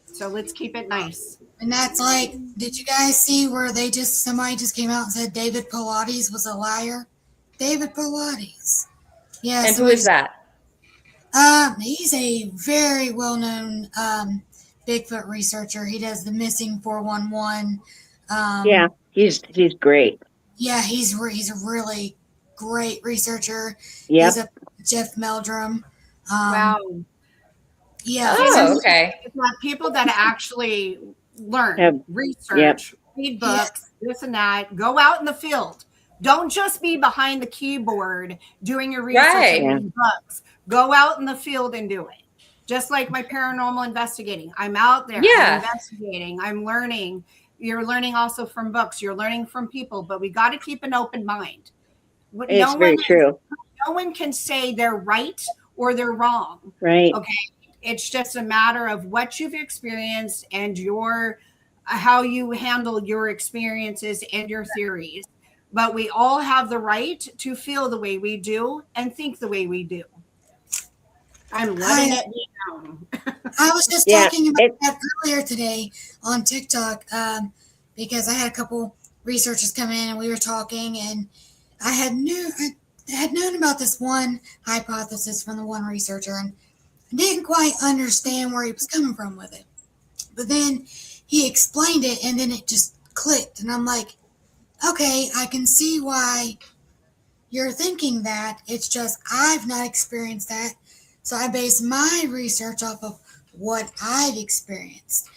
So let's keep it nice. And that's like, did you guys see where somebody just came out and said David Pilates was a liar? David Pilates. Yeah. And who is that? He's a very well-known Bigfoot researcher. He does the Missing 411. Yeah, he's great. Yeah, he's a really great researcher. Yeah. He's a Jeff Meldrum. Wow. Yeah. Oh, okay. It's not people that actually learn, research, read books, this and that. Go out in the field. Don't just be behind the keyboard doing your research and reading books. Go out in the field and do it. Just like my paranormal investigating. I'm out there. I'm investigating. I'm learning. You're learning also from books. You're learning from people. But we got to keep an open mind. It's very true. No one can say they're right or they're wrong. Right. Okay. It's just a matter of what you've experienced and how you handle your experiences and your theories. But we all have the right to feel the way we do and think the way we do. I'm letting it be known. I was just talking about that earlier today on TikTok because I had a couple researchers come in and we were talking, and I had known about this one hypothesis from the one researcher and I didn't quite understand where he was coming from with it. But then he explained it and then it just clicked. And I'm like, okay, I can see why you're thinking that. It's just I've not experienced that. So I base my research off of what I've experienced.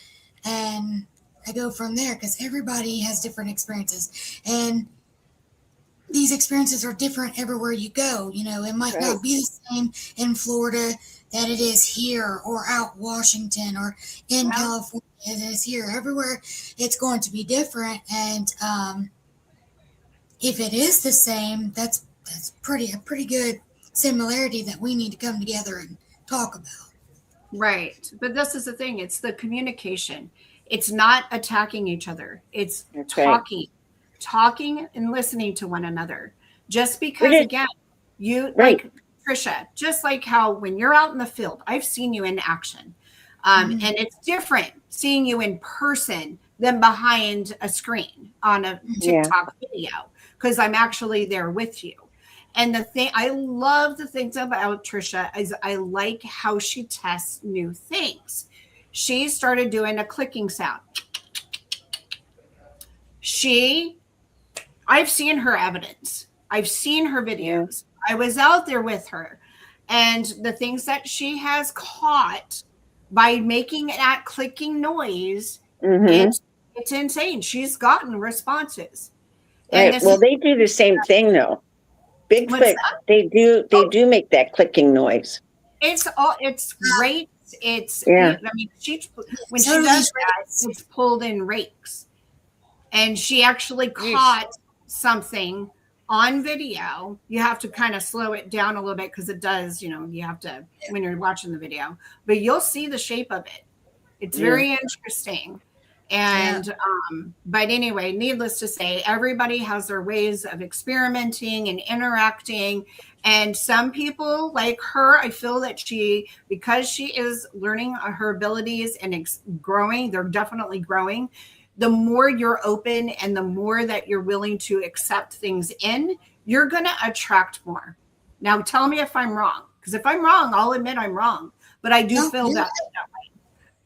And I go from there because everybody has different experiences. And these experiences are different everywhere you go. It might not be the same in Florida that it is here, or out Washington, or in California as it is here. Everywhere it's going to be different. And if it is the same, that's a pretty good similarity that we need to come together and talk about. Right. But this is the thing. It's the communication. It's not attacking each other. It's talking and listening to one another. Just because, again, like Trisha, just like how when you're out in the field, I've seen you in action. And it's different seeing you in person than behind a screen on a TikTok video, because I'm actually there with you. And I love the things about Trisha is I like how she tests new things. She started doing a clicking sound. I've seen her evidence. I've seen her videos. I was out there with her. And the things that she has caught by making that clicking noise, it's insane. She's gotten responses. And Right. this Well, is they do the same thing though. what's Bigfoot, that? they do make that clicking noise. It's great. It's Yeah. I mean, when she Totally does that, it's pulled in rakes. And she actually caught something on video. You have to kind of slow it down a little bit because it does, you have to when you're watching the video, but you'll see the shape of it. It's very interesting. And but anyway, needless to say, everybody has their ways of experimenting and interacting. And some people like her, I feel that because she is learning her abilities and growing, they're definitely growing. The more you're open and the more that you're willing to accept things in, you're going to attract more. Now, tell me if I'm wrong, because if I'm wrong, I'll admit I'm wrong. But I do feel that way.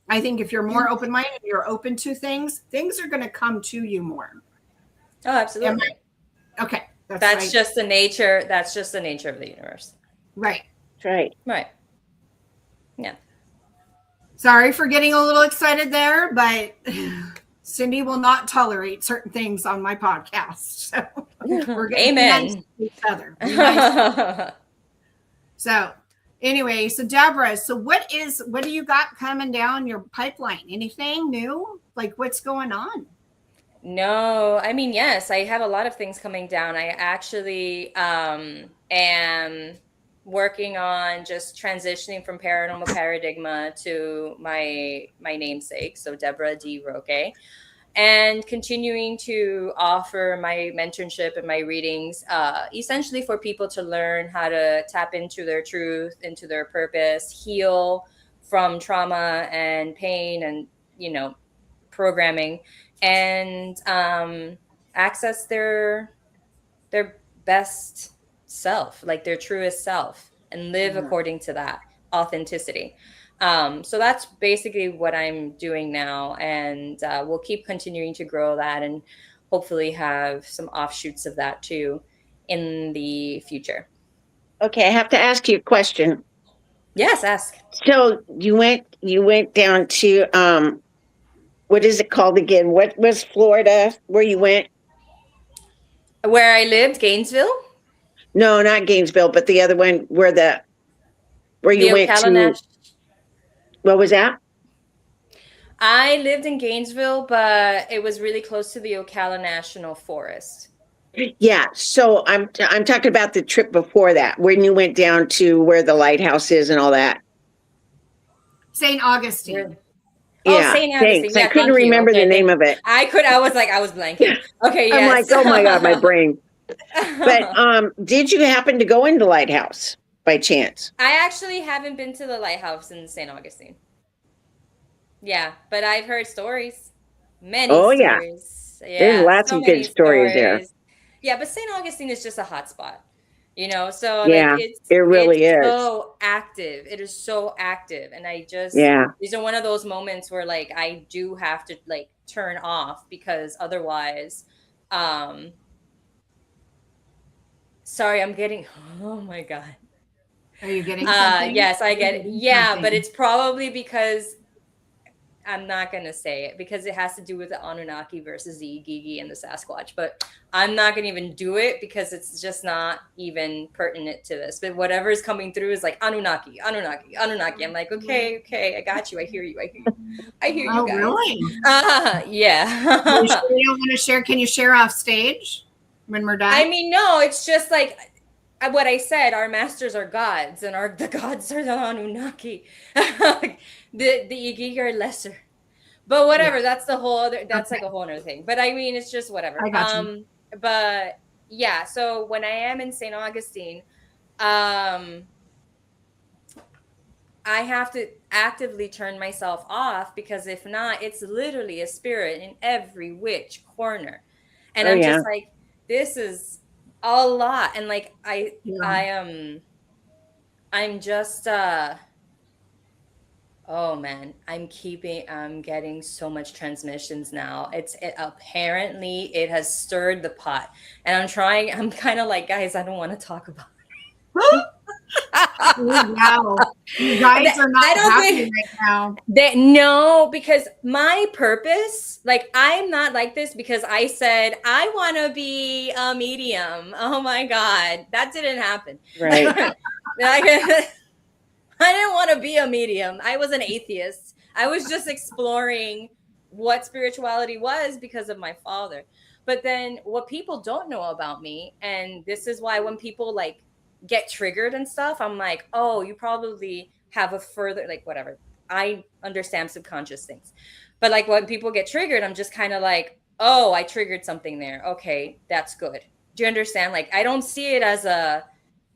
I think if you're more open-minded, you're open to things are going to come to you more. Oh, absolutely. Okay. That's just the nature. That's just the nature of the universe. Right. Right. Right. Yeah. Sorry for getting a little excited there, but Cindy will not tolerate certain things on my podcast. So we're going to be nice to each other. So anyway, so Deborah, what do you got coming down your pipeline? Anything new? Like what's going on? No, I mean, yes, I have a lot of things coming down. I actually am working on just transitioning from Paranormal Paradigma to my namesake, so Deborah D. Roque, and continuing to offer my mentorship and my readings, essentially for people to learn how to tap into their truth, into their purpose, heal from trauma and pain and, programming, and access their best self, like their truest self, and live according to that authenticity. So that's basically what I'm doing now, and we'll keep continuing to grow that and hopefully have some offshoots of that too in the future. Okay, I have to ask you a question. Yes, ask. So you went down to what is it called again? What was Florida where you went? Where I lived, Gainesville? No, not Gainesville, but the other one where you went to. What was that? I lived in Gainesville, but it was really close to the Ocala National Forest. Yeah, so I'm talking about the trip before that, when you went down to where the lighthouse is and all that. St. Augustine. Yeah, St. Augustine. Yeah, I couldn't remember the name of it. I was blanking. Okay, yes. I'm like, oh my God, my brain. But did you happen to go into the lighthouse by chance? I actually haven't been to the lighthouse in St. Augustine. Yeah, but I've heard stories. Many stories. Yeah. There's lots of good stories there. Yeah, but St. Augustine is just a hot spot. So it really is so active. It is so active. And these are one of those moments where like I do have to like turn off, because otherwise sorry, I'm getting oh my God. Are you getting something? Yes, I get it. Yeah, but it's probably because I'm not going to say it, because it has to do with the Anunnaki versus the Igigi and the Sasquatch, but I'm not going to even do it because it's just not even pertinent to this. But whatever is coming through is like Anunnaki, Anunnaki, Anunnaki. I'm like, okay, I got you. I hear you. I hear you guys. Really? Yeah. You sure you don't want to share? Can you share off stage when we're done? I mean, no, it's just like what I said, our masters are gods, and the gods are the Anunnaki. The Igigi are lesser. But whatever, that's like a whole other thing. But I mean, it's just whatever. I got you. But yeah, so when I am in St. Augustine, I have to actively turn myself off, because if not, it's literally a spirit in every which corner. And just like, this is a lot. And like I'm just oh man, I'm getting so much transmissions now. Apparently it has stirred the pot, and I'm kind of like, guys, I don't want to talk about it. Wow. You guys are not I don't happy think right now. no, because my purpose, like I'm not like this because I said I want to be a medium. Oh my God, that didn't happen. Right. Like, I didn't want to be a medium. I was an atheist. I was just exploring what spirituality was because of my father. But then what people don't know about me, and this is why when people like get triggered and stuff, I'm like, oh, you probably have a further, like, whatever. I understand subconscious things. But like when people get triggered, I'm just kind of like, oh, I triggered something there. Okay, that's good. Do you understand? Like, I don't see it as a,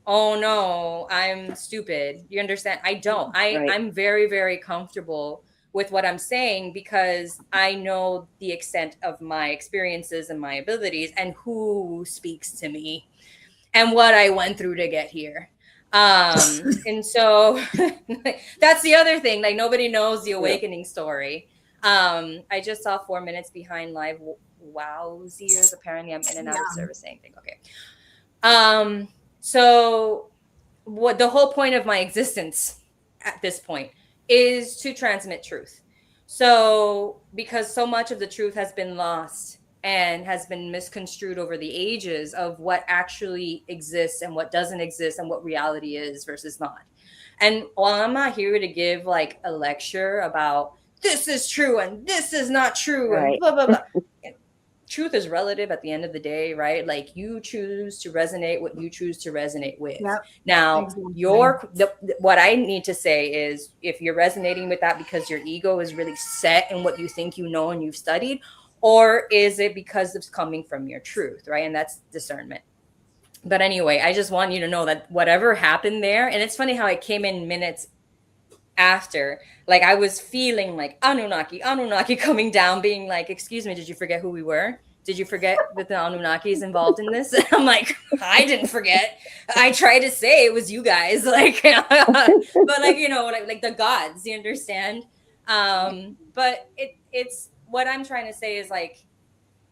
oh no, I'm stupid. You understand? I don't. Right. I'm very, very comfortable with what I'm saying because I know the extent of my experiences and my abilities and who speaks to me and what I went through to get here. And so that's the other thing. Like nobody knows the awakening story. I just saw 4 minutes behind live. Wowzers. Apparently I'm in and out of service saying thing. Okay. So what the whole point of my existence at this point is to transmit truth. So because so much of the truth has been lost and has been misconstrued over the ages of what actually exists and what doesn't exist and what reality is versus not. And while I'm not here to give like a lecture about this is true and this is not true and blah, blah, blah. Truth is relative at the end of the day, right? Like you choose to resonate what you choose to resonate with. Yep, now, exactly. What I need to say is if you're resonating with that because your ego is really set in what you think you know and you've studied, or is it because it's coming from your truth, right? And that's discernment. But anyway, I just want you to know that whatever happened there, and it's funny how it came in minutes after, like I was feeling like Anunnaki coming down, being like, excuse me, did you forget who we were? Did you forget that the Anunnaki is involved in this? I'm like, I didn't forget. I tried to say it was you guys, like, but like, you know, like the gods, you understand? But it's what I'm trying to say is like,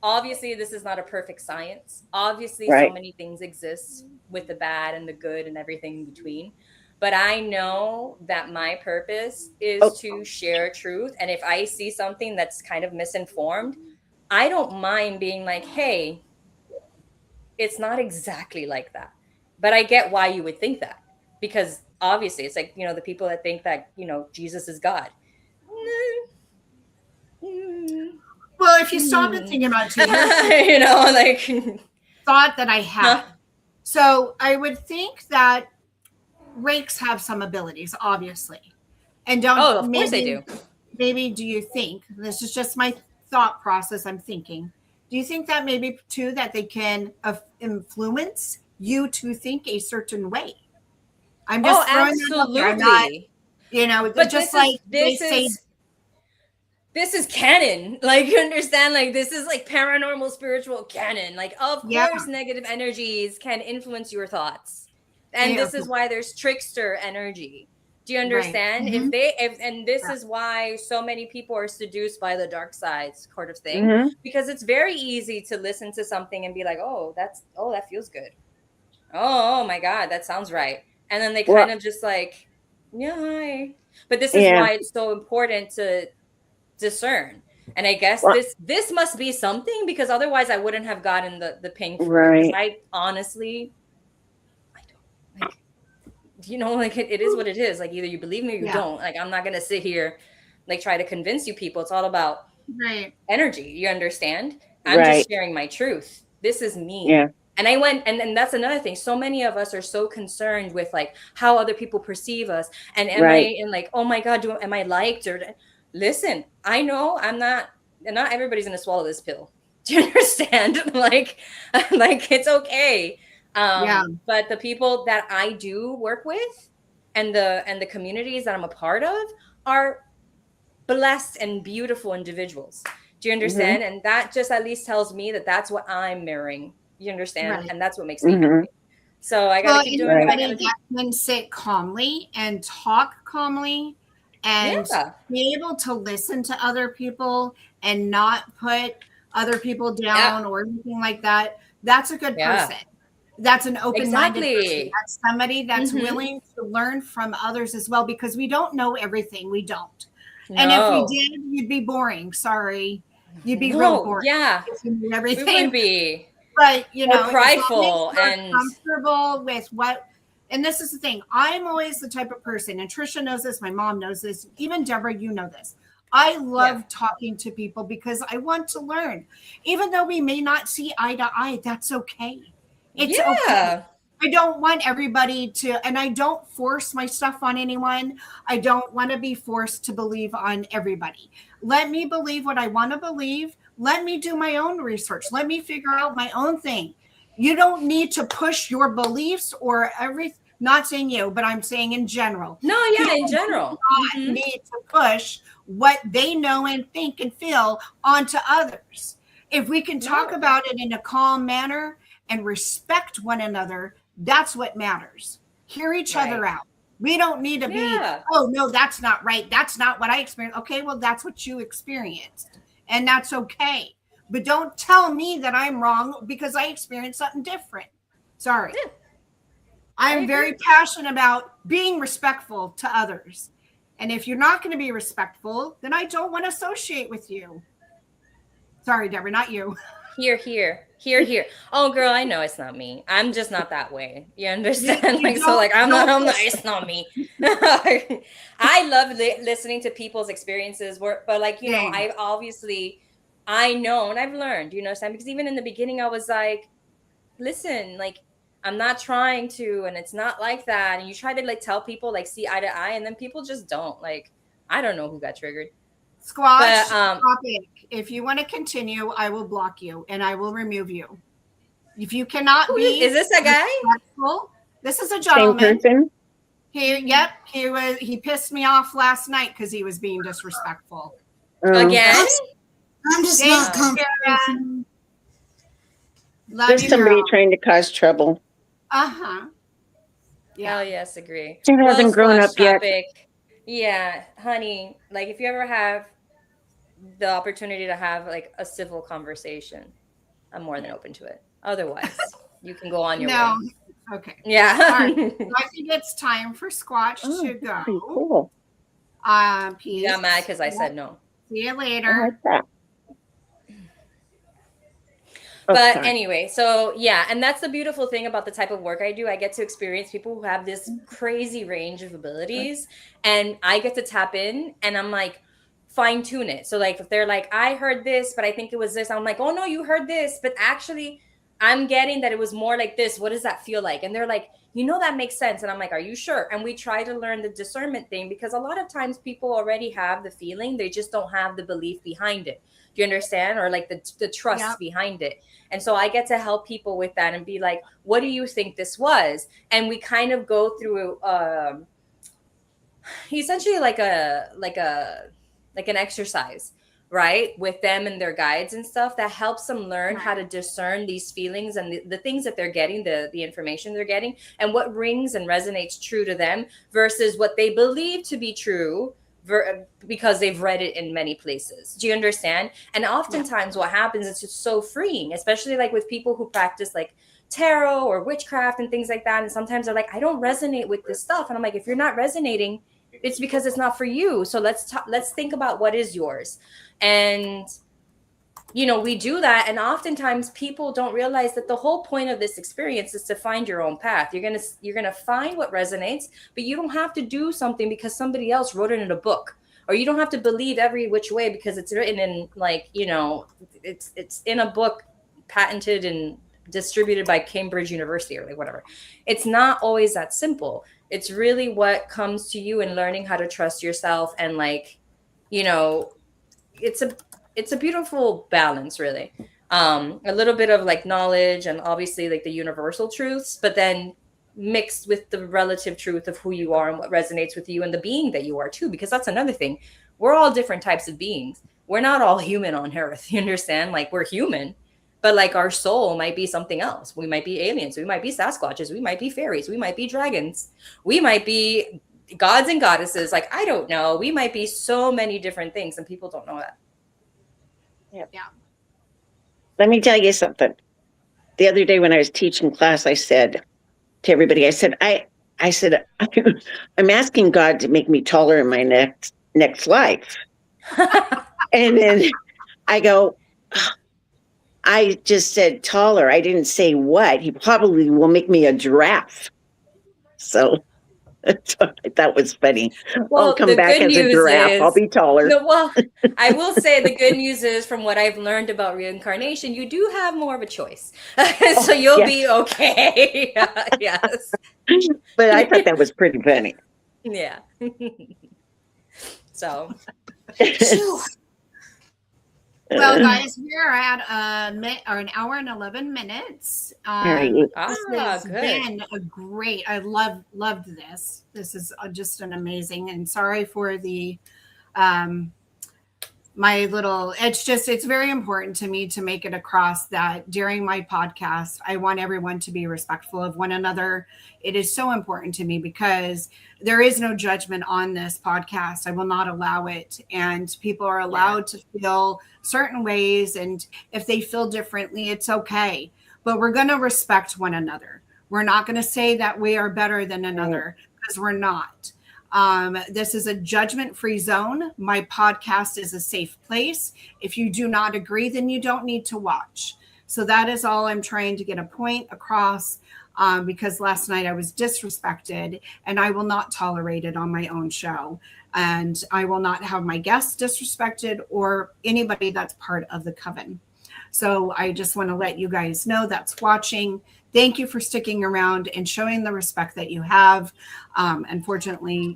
obviously this is not a perfect science. Obviously so many things exist with the bad and the good and everything in between. But I know that my purpose is to share truth. And if I see something that's kind of misinformed, I don't mind being like, hey, it's not exactly like that. But I get why you would think that. Because obviously it's like, you know, the people that think that, you know, Jesus is God. Well, if you stop and think about Jesus, you know, like thought that I had. So I would think that rakes have some abilities, obviously. And don't of course they do. Maybe do you think, this is just my thought process I'm thinking, do you think that maybe too that they can influence you to think a certain way? I'm just throwing that out there. I'm not, you know, but just like they say, this is canon. Like, you understand? Like, this is like paranormal spiritual canon. Like, of course, negative energies can influence your thoughts. And this is why there's trickster energy. Do you understand? Right. Mm-hmm. And this is why so many people are seduced by the dark side sort of thing, because it's very easy to listen to something and be like, oh, that feels good. Oh my God, that sounds right. And then they kind of just like, yeah, hi. But this is why it's so important to discern. And I guess this must be something, because otherwise I wouldn't have gotten the ping. Right. I honestly, you know, like it is what it is. Like either you believe me or you don't. Like I'm not gonna sit here like try to convince you people. It's all about energy. You understand? I'm just sharing my truth. This is me. Yeah. And I went and that's another thing. So many of us are so concerned with like how other people perceive us. And am I and like, oh my God, am I liked? Or listen, I know I'm not everybody's gonna swallow this pill. Do you understand? like it's okay. But the people that I do work with and the communities that I'm a part of are blessed and beautiful individuals. Do you understand? And that just at least tells me that that's what I'm mirroring. You understand? Right. And that's what makes me happy. So I got to keep doing what I gotta do. Can sit calmly and talk calmly and be able to listen to other people and not put other people down or anything like that. That's a good person. That's an open-minded person. Exactly. That's somebody that's Mhm. willing to learn from others as well, because we don't know everything. We don't. And if we No. did, you'd be boring. Sorry. You'd be real No, boring yeah. if you knew We would everything. be. But, you Or know, as long prideful as we're and comfortable with what, and this is the thing, I'm always the type of person, and Trisha knows this, my mom knows this, even Deborah, you know this. I love talking to people because I want to learn. Even though we may not see eye to eye, that's okay. It's okay. yeah. I don't want everybody to, and I don't force my stuff on anyone. I don't want to be forced to believe on everybody. Let me believe what I want to believe. Let me do my own research. Let me figure out my own thing. You don't need to push your beliefs or everything. Not saying you, but I'm saying in general. No, yeah, in People general. do not need to push what they know and think and feel onto others. If we can talk about it in a calm manner and respect one another, that's what matters. Hear each other out. We don't need to be, oh, no, that's not right. That's not what I experienced. Okay, well, that's what you experienced. And that's okay. But don't tell me that I'm wrong because I experienced something different. Sorry. I'm very passionate about being respectful to others. And if you're not going to be respectful, then I don't want to associate with you. Sorry, Deborah, not you. Here. Oh, girl, I know it's not me. I'm just not that way. You understand? You I'm not, it's not me. I love listening to people's experiences, but like, you know, I know, and I've learned, you know, Sam, because even in the beginning, I was like, listen, like, I'm not trying to, and it's not like that. And you try to like tell people like see eye to eye, and then people just don't. Like, I don't know who got triggered. Squash topic. If you want to continue, I will block you and I will remove you. If you cannot be, is this a guy? This is a gentleman. Same person? He pissed me off last night because he was being disrespectful. Again? I'm just not comfortable. There's somebody trying to cause trouble. Uh-huh. Yeah. Hell yes, agree. She hasn't grown up yet. Yeah, honey, like if you ever have the opportunity to have like a civil conversation, I'm more than open to it. Otherwise, you can go on your way. Okay. Yeah. All right. So I think it's time for Squatch to go. Cool. Peace. Yeah, I'm mad because I said no. See you later. But anyway, so yeah, and that's the beautiful thing about the type of work I do. I get to experience people who have this crazy range of abilities, and I get to tap in and I'm like, fine tune it. So like if they're like, I heard this, but I think it was this, I'm like, oh no, you heard this, but actually I'm getting that it was more like this. What does that feel like? And they're like, you know, that makes sense. And I'm like, are you sure? And we try to learn the discernment thing, because a lot of times people already have the feeling, they just don't have the belief behind it. Do you understand? Or like the trust behind it. And so I get to help people with that and be like, what do you think this was? And we kind of go through essentially like an exercise, right, with them and their guides and stuff that helps them learn how to discern these feelings and the things that they're getting, the information they're getting, and what rings and resonates true to them versus what they believe to be true because they've read it in many places. Do you understand? And oftentimes what happens is it's so freeing, especially like with people who practice like tarot or witchcraft and things like that. And sometimes they're like, I don't resonate with this stuff. And I'm like, if you're not resonating, it's because it's not for you. So let's think about what is yours. And you know, we do that, and oftentimes people don't realize that the whole point of this experience is to find your own path. You're gonna find what resonates, but you don't have to do something because somebody else wrote it in a book, or you don't have to believe every which way because it's written in, like, you know, it's in a book patented and distributed by Cambridge University or like whatever. It's not always that simple. It's really what comes to you and learning how to trust yourself, and like, you know, it's a beautiful balance, really. A little bit of like knowledge and obviously like the universal truths, but then mixed with the relative truth of who you are and what resonates with you and the being that you are too, because that's another thing. We're all different types of beings. We're not all human on earth. You understand? Like, we're human, but like our soul might be something else. We might be aliens. We might be Sasquatches. We might be fairies. We might be dragons. We might be gods and goddesses. Like, I don't know. We might be so many different things, and people don't know that. Yeah. Let me tell you something. the other day when I was teaching class, I said to everybody, I said, I'm asking God to make me taller in my next life. And then I go, I just said taller. I didn't say what. He probably will make me a giraffe. So that's what I thought was funny. Well, I'll come the back good as a news giraffe. I'll is, be taller. no, well, I will say the good news is, from what I've learned about reincarnation, you do have more of a choice. So you'll be okay. Yes. But I thought that was pretty funny. Yeah. So. Phew. Well, guys, we're at an hour and 11 minutes. Right. This has Good. been a great. I loved this. This is just an amazing. And sorry for the my little. It's very important to me to make it across that during my podcast, I want everyone to be respectful of one another. It is so important to me because there is no judgment on this podcast. I will not allow it. And people are allowed to feel certain ways. And if they feel differently, it's okay. But we're going to respect one another. We're not going to say that we are better than another, because we're not. This is a judgment-free zone. My podcast is a safe place. If you do not agree, then you don't need to watch. So that is all I'm trying to get a point across. Because last night I was disrespected, and I will not tolerate it on my own show. And I will not have my guests disrespected or anybody that's part of the coven. So I just want to let you guys know that's watching. Thank you for sticking around and showing the respect that you have. Unfortunately,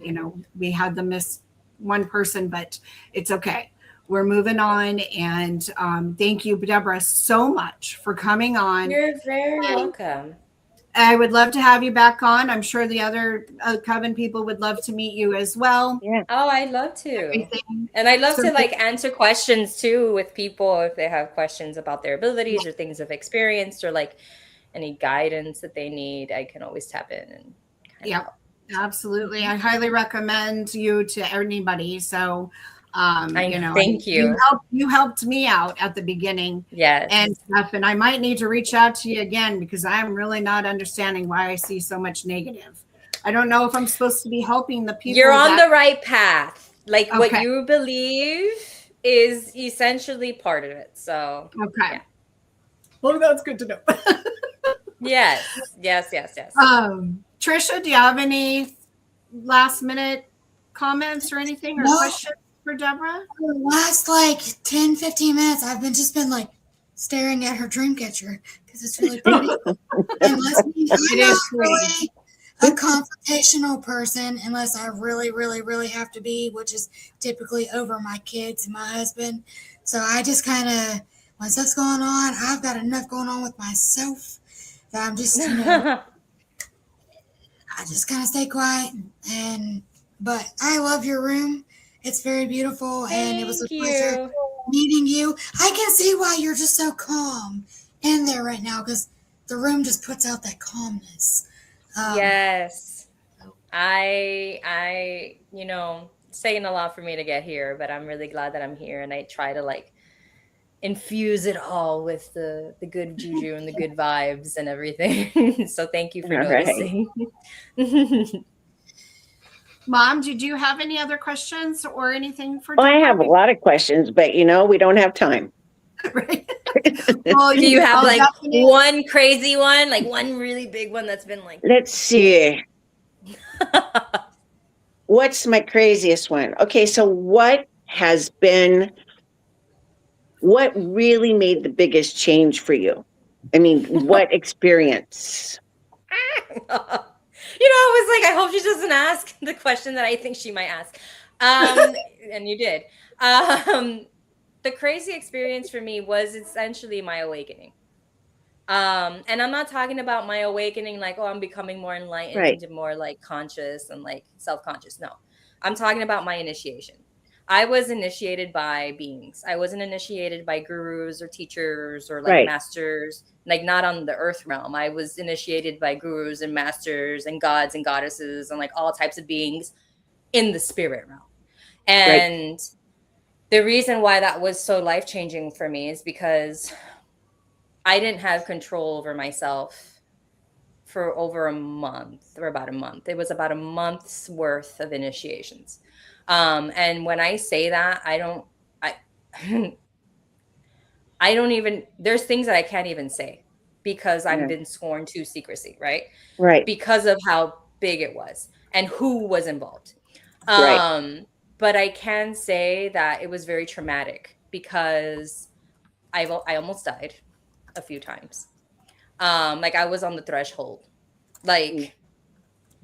we had to miss one person, but it's okay. We're moving on. And thank you, Deborah, so much for coming on. You're very welcome. I would love to have you back on. I'm sure the other Coven people would love to meet you as well. Yeah. Oh, I'd love to. Everything. And I'd love So to answer questions too with people if they have questions about their abilities or things they've experienced, or any guidance that they need. I can always tap in and help. Absolutely. I highly recommend you to anybody. So thank you. You helped me out at the beginning. Yes. And stuff. And I might need to reach out to you again, because I'm really not understanding why I see so much negative. I don't know if I'm supposed to be helping the people. You're on the right path. What Okay. you believe is essentially part of it. So okay. Yeah. Well, that's good to know. Yes. Trisha, do you have any last minute comments or anything or questions for Deborah? For the last 10-15 minutes, I've just been staring at her dream catcher because it's really pretty. And I'm not really a confrontational person unless I really, really, really have to be, which is typically over my kids and my husband. So I just kind of, when stuff's going on, I've got enough going on with myself that I'm just, I just kind of stay quiet. But I love your room. It's very beautiful, and it was a pleasure meeting you. I can see why you're just so calm in there right now, because the room just puts out that calmness. Yes. I it's taken a lot for me to get here, but I'm really glad that I'm here, and I try to infuse it all with the good juju and the good vibes and everything. So thank you for noticing. Mom, did you have any other questions or anything for Deborah? I have a lot of questions, but we don't have time. Right. Well, do you have one crazy one, one really big one that's been Let's see. What's my craziest one? Okay, so what really made the biggest change for you? I mean, what experience? I was I hope she doesn't ask the question that I think she might ask. And you did. The crazy experience for me was essentially my awakening. And I'm not talking about my awakening I'm becoming more enlightened and more conscious and self-conscious. No, I'm talking about my initiation. I was initiated by beings. I wasn't initiated by gurus or teachers or masters, not on the earth realm. I was initiated by gurus and masters and gods and goddesses and all types of beings in the spirit realm. And the reason why that was so life-changing for me is because I didn't have control over myself for over a month, or about a month. It was about a month's worth of initiations. And when I say that, I I don't even, there's things that I can't even say because I've Yeah. been sworn to secrecy, right? Right. Because of how big it was and who was involved. Right. But I can say that it was very traumatic because I almost died a few times. Like I was on the threshold. Like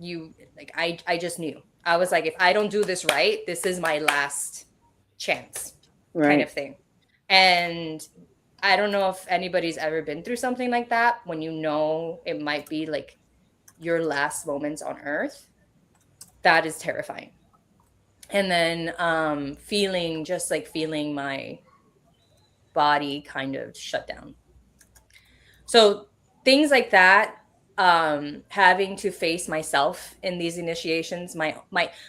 I just knew. I was like, if I don't do this right, this is my last chance, kind Right. of thing. And I don't know if anybody's ever been through something like that when you know it might be like your last moments on earth. That is terrifying. And then feeling my body kind of shut down. So things like that, having to face myself in these initiations, my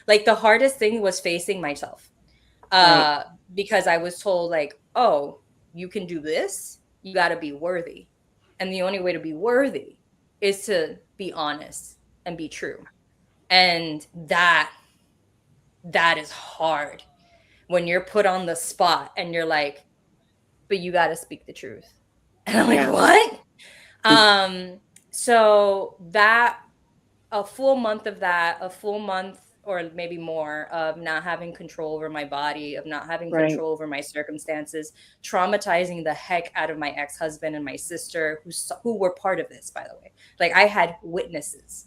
like the hardest thing was facing myself. Right. Because I was told like, oh, you can do this, you got to be worthy. And the only way to be worthy is to be honest and be true. And that is hard when you're put on the spot and you're like, but you got to speak the truth. And I'm like, Yeah. what? So that a full month or maybe more of not having control over my body, of not having Right. control over my circumstances, traumatizing the heck out of my ex-husband and my sister who were part of this, by the way. Like I had witnesses.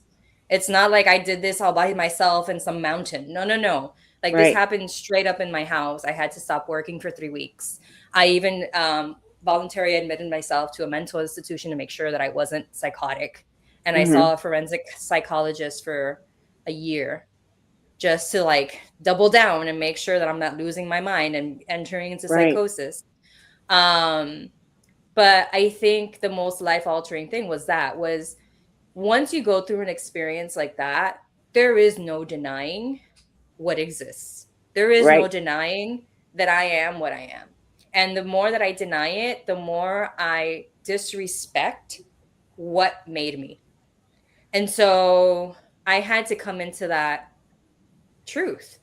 It's not like I did this all by myself in some mountain. No. Like this Right. happened straight up in my house. I had to stop working for 3 weeks. I even voluntarily admitted myself to a mental institution to make sure that I wasn't psychotic. And I saw a forensic psychologist for a year just to like double down and make sure that I'm not losing my mind and entering into Right. psychosis. But I think the most life-altering thing was once you go through an experience like that, there is no denying what exists. There is no Right. denying that I am what I am. And the more that I deny it, the more I disrespect what made me. And so I had to come into that truth.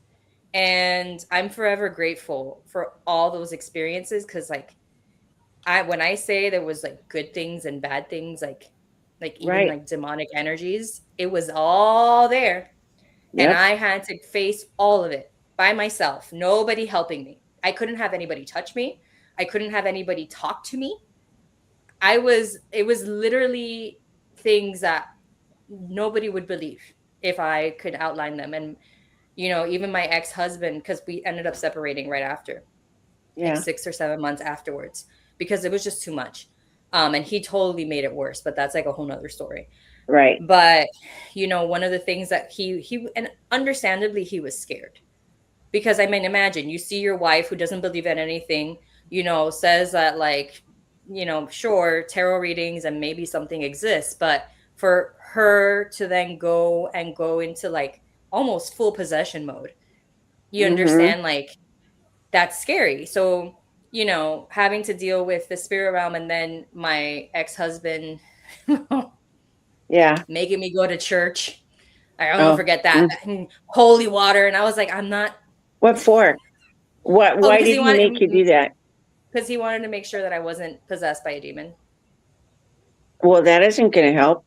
And I'm forever grateful for all those experiences because like when I say there was like good things and bad things, like even Right. like demonic energies, it was all there. And Yep. I had to face all of it by myself, nobody helping me. I couldn't have anybody touch me. I couldn't have anybody talk to me. It was literally things that nobody would believe if I could outline them. And, even my ex-husband, because we ended up separating right after, like Yeah. 6 or 7 months afterwards, because it was just too much. And he totally made it worse, but that's like a whole nother story. Right. But, one of the things that he and understandably he was scared because I mean, imagine you see your wife who doesn't believe in anything, says that like, sure, tarot readings and maybe something exists, but for her to then go into like almost full possession mode, you understand, like that's scary. So, having to deal with the spirit realm and then my ex-husband Yeah. making me go to church. I'll Oh. never forget that. Holy water. And I was like, I'm not. What for? Why because did he make you do that? Because he wanted to make sure that I wasn't possessed by a demon. Well, that isn't going to help.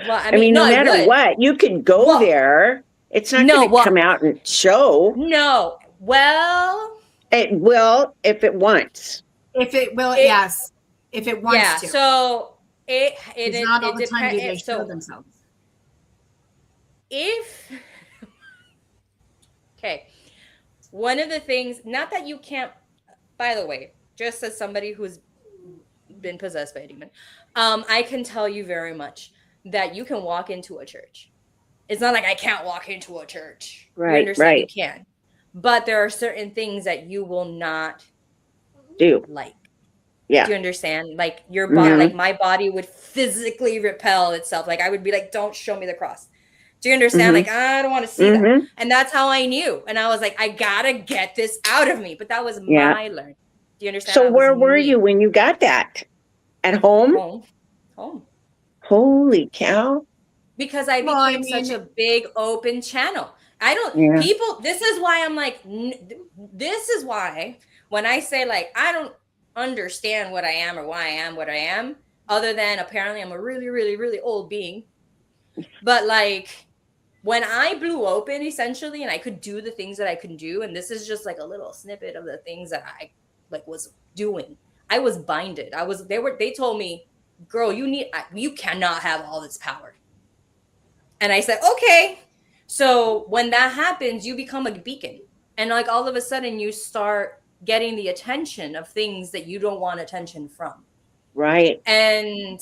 Well, I mean, no matter what, you could go there. It's not going to come out and show. No. Well, it will if it wants. If it will, yes. If it wants to. So it's not all the time do they show themselves. Okay. One of the things, not that you can't, by the way, just as somebody who's been possessed by a demon, I can tell you very much that you can walk into a church. It's not like I can't walk into a church. Right. You understand? Right. You can. But there are certain things that you will not do. Like. Yeah. Do you understand? Like your body, like my body would physically repel itself. Like I would be like, don't show me the cross. Do you understand? Like, I don't want to see that. And that's how I knew. And I was like, I gotta get this out of me. But that was my learn. Do you understand? So where were you when you got that? At home? Home. Home. Holy cow. Because I Well, I became such mean, a big open channel. I don't, Yeah. people, this is why I'm like, this is why when I say like, I don't understand what I am or why I am what I am, other than apparently I'm a really, really, really old being. But like, when I blew open essentially, and I could do the things that I could do, and this is just like a little snippet of the things that I like was doing. I was binded. They told me, girl, you cannot have all this power. And I said, okay. So when that happens, you become a beacon. And like all of a sudden you start getting the attention of things that you don't want attention from. Right. And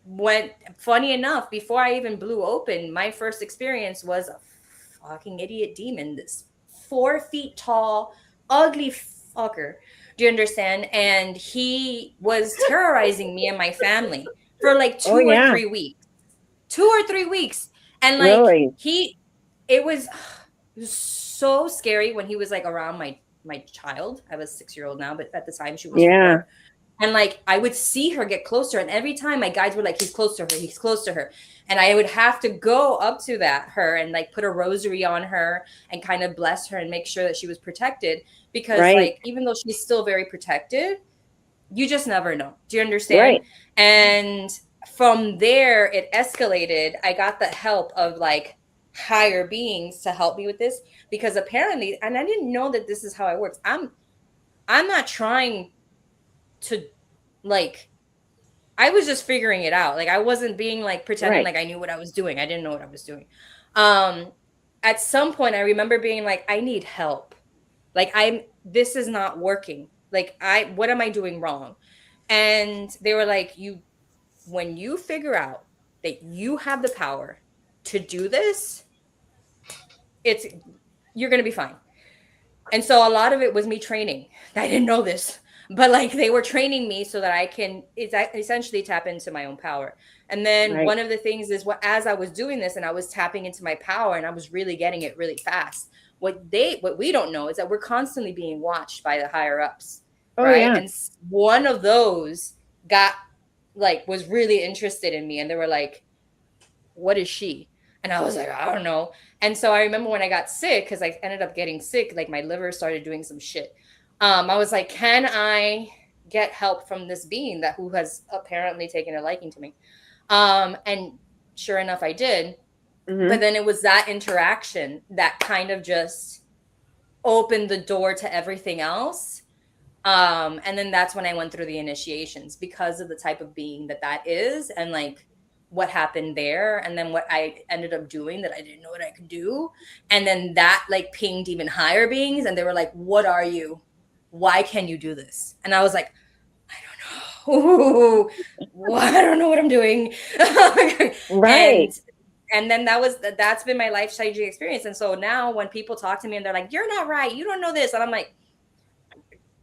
when funny enough, before I even blew open, my first experience was a fucking idiot demon, this 4 feet tall, ugly fucker. Do you understand? And he was terrorizing me and my family for like 2 or 3 weeks. 2 or 3 weeks. And like Really? it was so scary when he was like around my child. I was 6-year-old now, but at the time she was 4. And like I would see her get closer, and every time my guides were like, he's close to her, he's close to her. And I would have to go up to her and like put a rosary on her and kind of bless her and make sure that she was protected, because like even though she's still very protected, you just never know. Do you understand? Right. And from there it escalated. I got the help of like higher beings to help me with this, because apparently, and I didn't know that this is how it works. I'm not trying to like, I was just figuring it out. Like I wasn't being like pretending like I knew what I was doing. I didn't know what I was doing. At some point I remember being like, I need help. Like this is not working. Like what am I doing wrong? And they were like, when you figure out that you have the power to do this, you're going to be fine. And so a lot of it was me training. I didn't know this, but like they were training me so that I can essentially tap into my own power. And then one of the things is as I was doing this and I was tapping into my power and I was really getting it really fast, what we don't know is that we're constantly being watched by the higher ups. Right. Yeah. And one of those was really interested in me, and they were like, what is she? And I was like, I don't know. And so I remember when I got sick, because I ended up getting sick, like my liver started doing some shit. I was like, can I get help from this being who has apparently taken a liking to me? And sure enough, I did. Mm-hmm. But then it was that interaction that kind of just opened the door to everything else. And then that's when I went through the initiations, because of the type of being that is, and like what happened there, and then what I ended up doing that I didn't know what I could do. And then that like pinged even higher beings, and they were like, what are you? Why can you do this? And I was like, I don't know. I don't know what I'm doing. Right. And then that's been my life-changing experience. And so now when people talk to me and they're like, you're not right, you don't know this, and I'm like,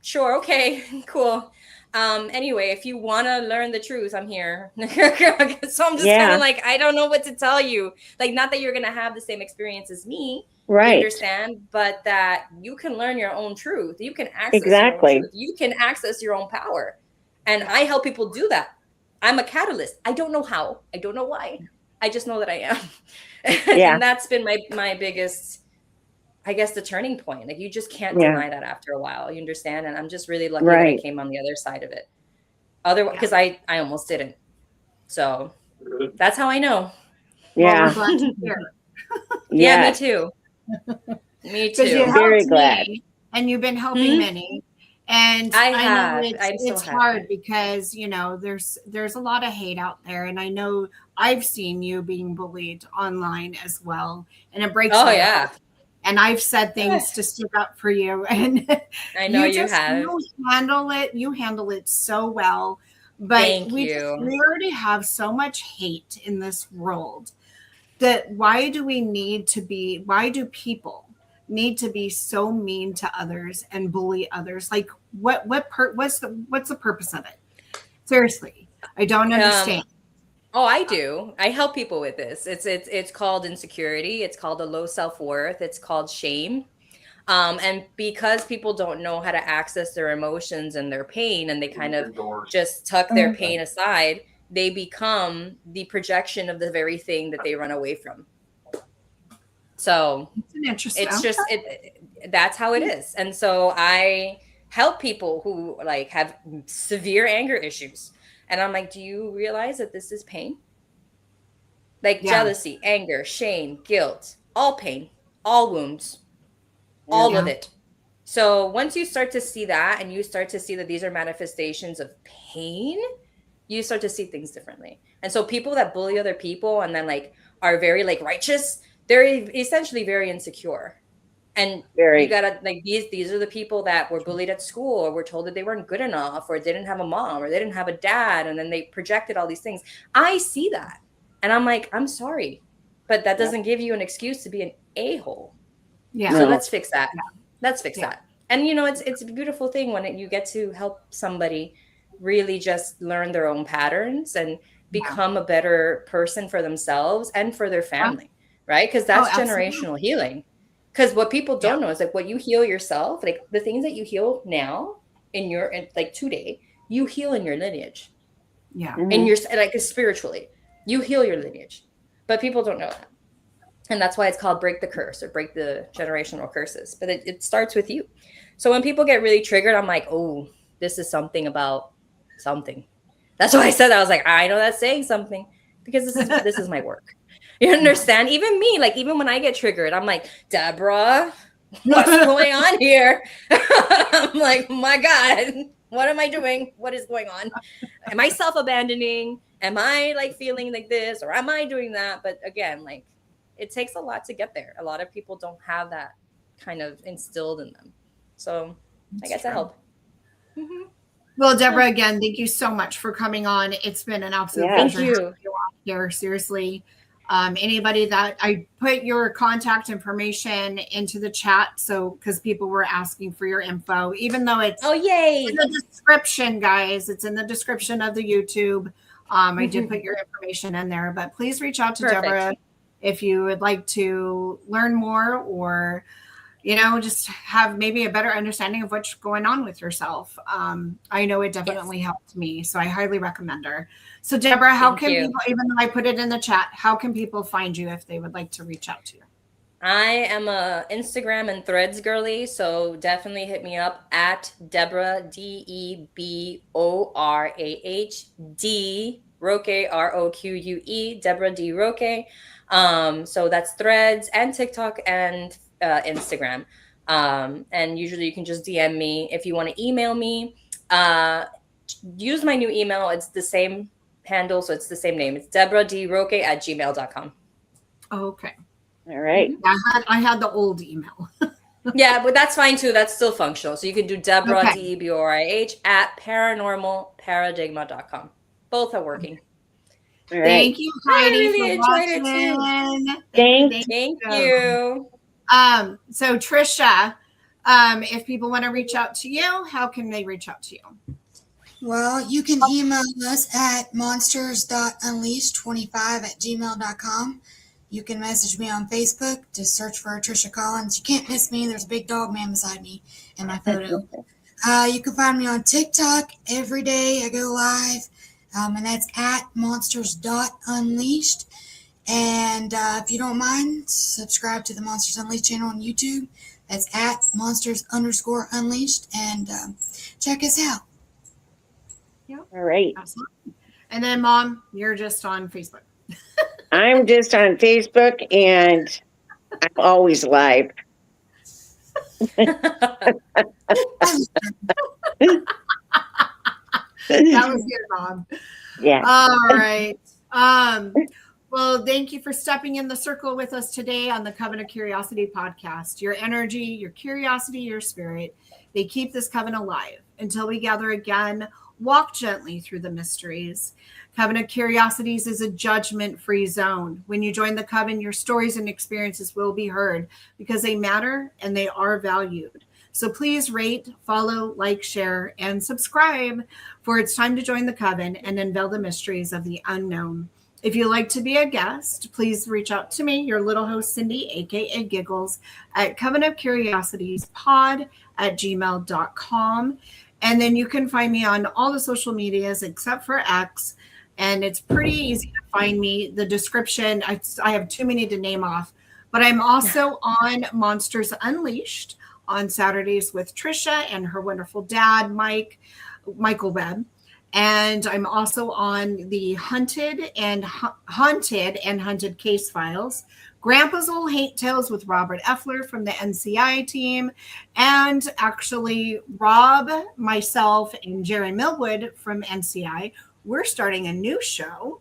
sure, okay, cool. Anyway, if you want to learn the truth, I'm here. So I'm just kind of like, I don't know what to tell you. Like, not that you're going to have the same experience as me, right? You understand? But that you can learn your own truth. You can access your own truth. You can access your own power. And I help people do that. I'm a catalyst. I don't know how. I don't know why. I just know that I am. And that's been my biggest, I guess, the turning point. Like, you just can't deny that after a while. You understand? And I'm just really lucky that I came on the other side of it. Otherwise, because I almost didn't. So that's how I know. Yeah. Well, we're glad to hear. Yeah, me too. Me too. Very glad. And you've been helping many. And I know it's hard because, you know, there's a lot of hate out there. And I know I've seen you being bullied online as well. And it breaks my heart. And I've said things to stick up for you. And I know you have. You handle it so well. But we already have so much hate in this world that why do people need to be so mean to others and bully others? Like what's the purpose of it? Seriously, I don't understand. Oh, I do. I help people with this. It's called insecurity. It's called a low self-worth. It's called shame. And because people don't know how to access their emotions and their pain, and they kind of just tuck their pain aside, they become the projection of the very thing that they run away from. So it's just that's how it is. And so I help people who like have severe anger issues, and I'm like, do you realize that this is pain? Like jealousy, anger, shame, guilt, all pain, all wounds, all of it. So once you start to see that, and you start to see that these are manifestations of pain, you start to see things differently. And so people that bully other people and then like are very like righteous, they're essentially very insecure. And you gotta like these are the people that were bullied at school, or were told that they weren't good enough, or didn't have a mom, or they didn't have a dad, and then they projected all these things. I see that, and I'm like, I'm sorry, but that doesn't give you an excuse to be an a-hole. Yeah. So let's fix that. Let's fix that. And you know, it's a beautiful thing when you get to help somebody really just learn their own patterns and become a better person for themselves and for their family, right? Because that's generational healing. Because what people don't know is like what you heal yourself, like the things that you heal now in your like today, you heal in your lineage. Yeah. In your like spiritually, you heal your lineage, but people don't know that. And that's why it's called break the curse or break the generational curses. But it starts with you. So when people get really triggered, I'm like, oh, this is something about something. That's why I said that. I was like, I know that's saying something, because this is my work. You understand? Even me, like even when I get triggered, I'm like, Deborah, what's going on here? I'm like, my God, what am I doing? What is going on? Am I self-abandoning? Am I like feeling like this, or am I doing that? But again, like it takes a lot to get there. A lot of people don't have that kind of instilled in them. So I guess I help. Mm-hmm. Well, Deborah, again, thank you so much for coming on. It's been an absolute pleasure to have you on here. Seriously. Anybody that I put your contact information into the chat, so because people were asking for your info, even though it's in the description, guys, it's in the description of the YouTube. I did put your information in there, but please reach out to Deborah if you would like to learn more, or you know, just have maybe a better understanding of what's going on with yourself. I know it definitely helped me, so I highly recommend her. So Deborah, how can people, even though I put it in the chat, how can people find you if they would like to reach out to you? I am a Instagram and Threads girly, so definitely hit me up at Deborah, DeborahD, Roque, Roque, Deborah D. Roque. So that's Threads and TikTok and Instagram. And usually you can just DM me. If you want to email me, use my new email. It's the same handle, so it's the same name. It's DeborahDRoque@gmail.com. Okay. All right. I had the old email. Yeah, but that's fine too. That's still functional. So you can do Deborah, DeborahH@paranormalparadigma.com. Both are working. All right. Thank you, Heidi. I really enjoyed it too. Thank you. So Trisha, if people want to reach out to you, how can they reach out to you? Well, you can email us at monsters.unleashed25@gmail.com. You can message me on Facebook. Just search for Trisha Collins. You can't miss me. There's a big dog man beside me in my photo. You can find me on TikTok every day. I go live, and that's at monsters.unleashed. And if you don't mind, subscribe to the Monsters Unleashed channel on YouTube. That's at monsters_unleashed. And check us out. Yep. All right. Absolutely. And then, Mom, you're just on Facebook. I'm just on Facebook, and I'm always live. That was good, Mom. Yeah. All right. Well, thank you for stepping in the circle with us today on the Coven of Curiosity podcast. Your energy, your curiosity, your spirit, they keep this coven alive. Until we gather again, walk gently through the mysteries. Coven of Curiosities is a judgment-free zone. When you join the coven, your stories and experiences will be heard because they matter and they are valued. So please rate, follow, like, share, and subscribe, for it's time to join the coven and unveil the mysteries of the unknown. If you'd like to be a guest, please reach out to me, your little host, Cindy, aka Giggles, at Coven of Curiosities Pod at gmail.com. And then you can find me on all the social medias except for X. And it's pretty easy to find me. The description, I have too many to name off, but I'm also on Monsters Unleashed on Saturdays with Trisha and her wonderful dad, Michael Webb. And I'm also on the Haunted and Hunted Case Files, Grandpa's Old Hate Tales with Robert Effler from the NCI team, and actually Rob, myself, and Jerry Millwood from NCI. We're starting a new show,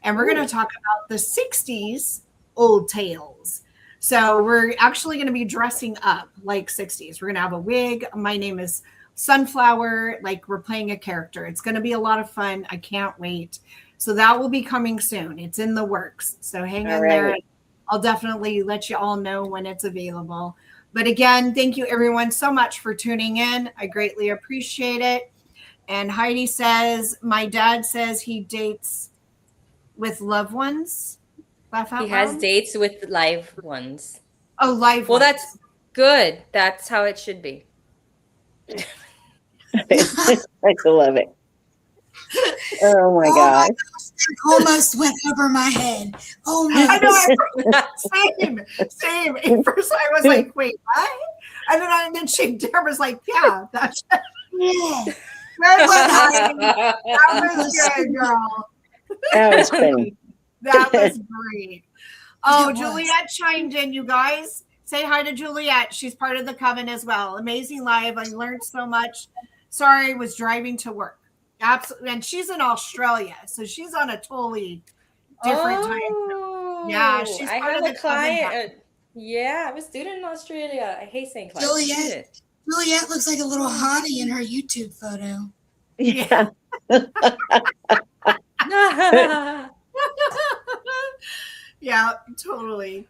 and we're going to talk about the 60s old tales. So we're actually going to be dressing up like 60s. We're going to have a wig. My name is Sunflower, like we're playing a character. It's going to be a lot of fun. I can't wait. So that will be coming soon. It's in the works. So hang in there. I'll definitely let you all know when it's available. But again, thank you everyone so much for tuning in. I greatly appreciate it. And Heidi says, my dad says he dates with loved ones. Laugh out He loud. has dates with live ones. Oh, live Well, ones. that's good. That's how it should be. I love it. Oh my God. That almost went over my head. Almost. I know. Same. At first, I was like, "Wait, what?" And then Deborah's like, "Yeah, that's Yeah. that was good, girl. That was funny. That was great." Oh, It was. Juliet chimed in. You guys say hi to Juliet. She's part of the Coven as well. Amazing live. I learned so much. Sorry, was driving to work. Absolutely, and she's in Australia, so she's on a totally different time. Yeah, she's I part have of a the client. Yeah, I have a student in Australia. I hate saying client. Juliet looks like a little hottie in her YouTube photo. Yeah. Yeah, totally.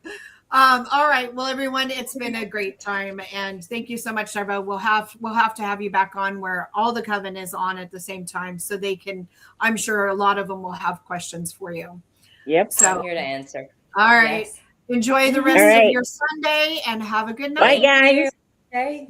All right. Well, everyone, it's been a great time, and thank you so much, Deborah. We'll have to have you back on where all the Coven is on at the same time, so they can. I'm sure a lot of them will have questions for you. Yep. So I'm here to answer. all right. Yes. Enjoy the rest of your Sunday, and have a good night. Bye, guys. Okay.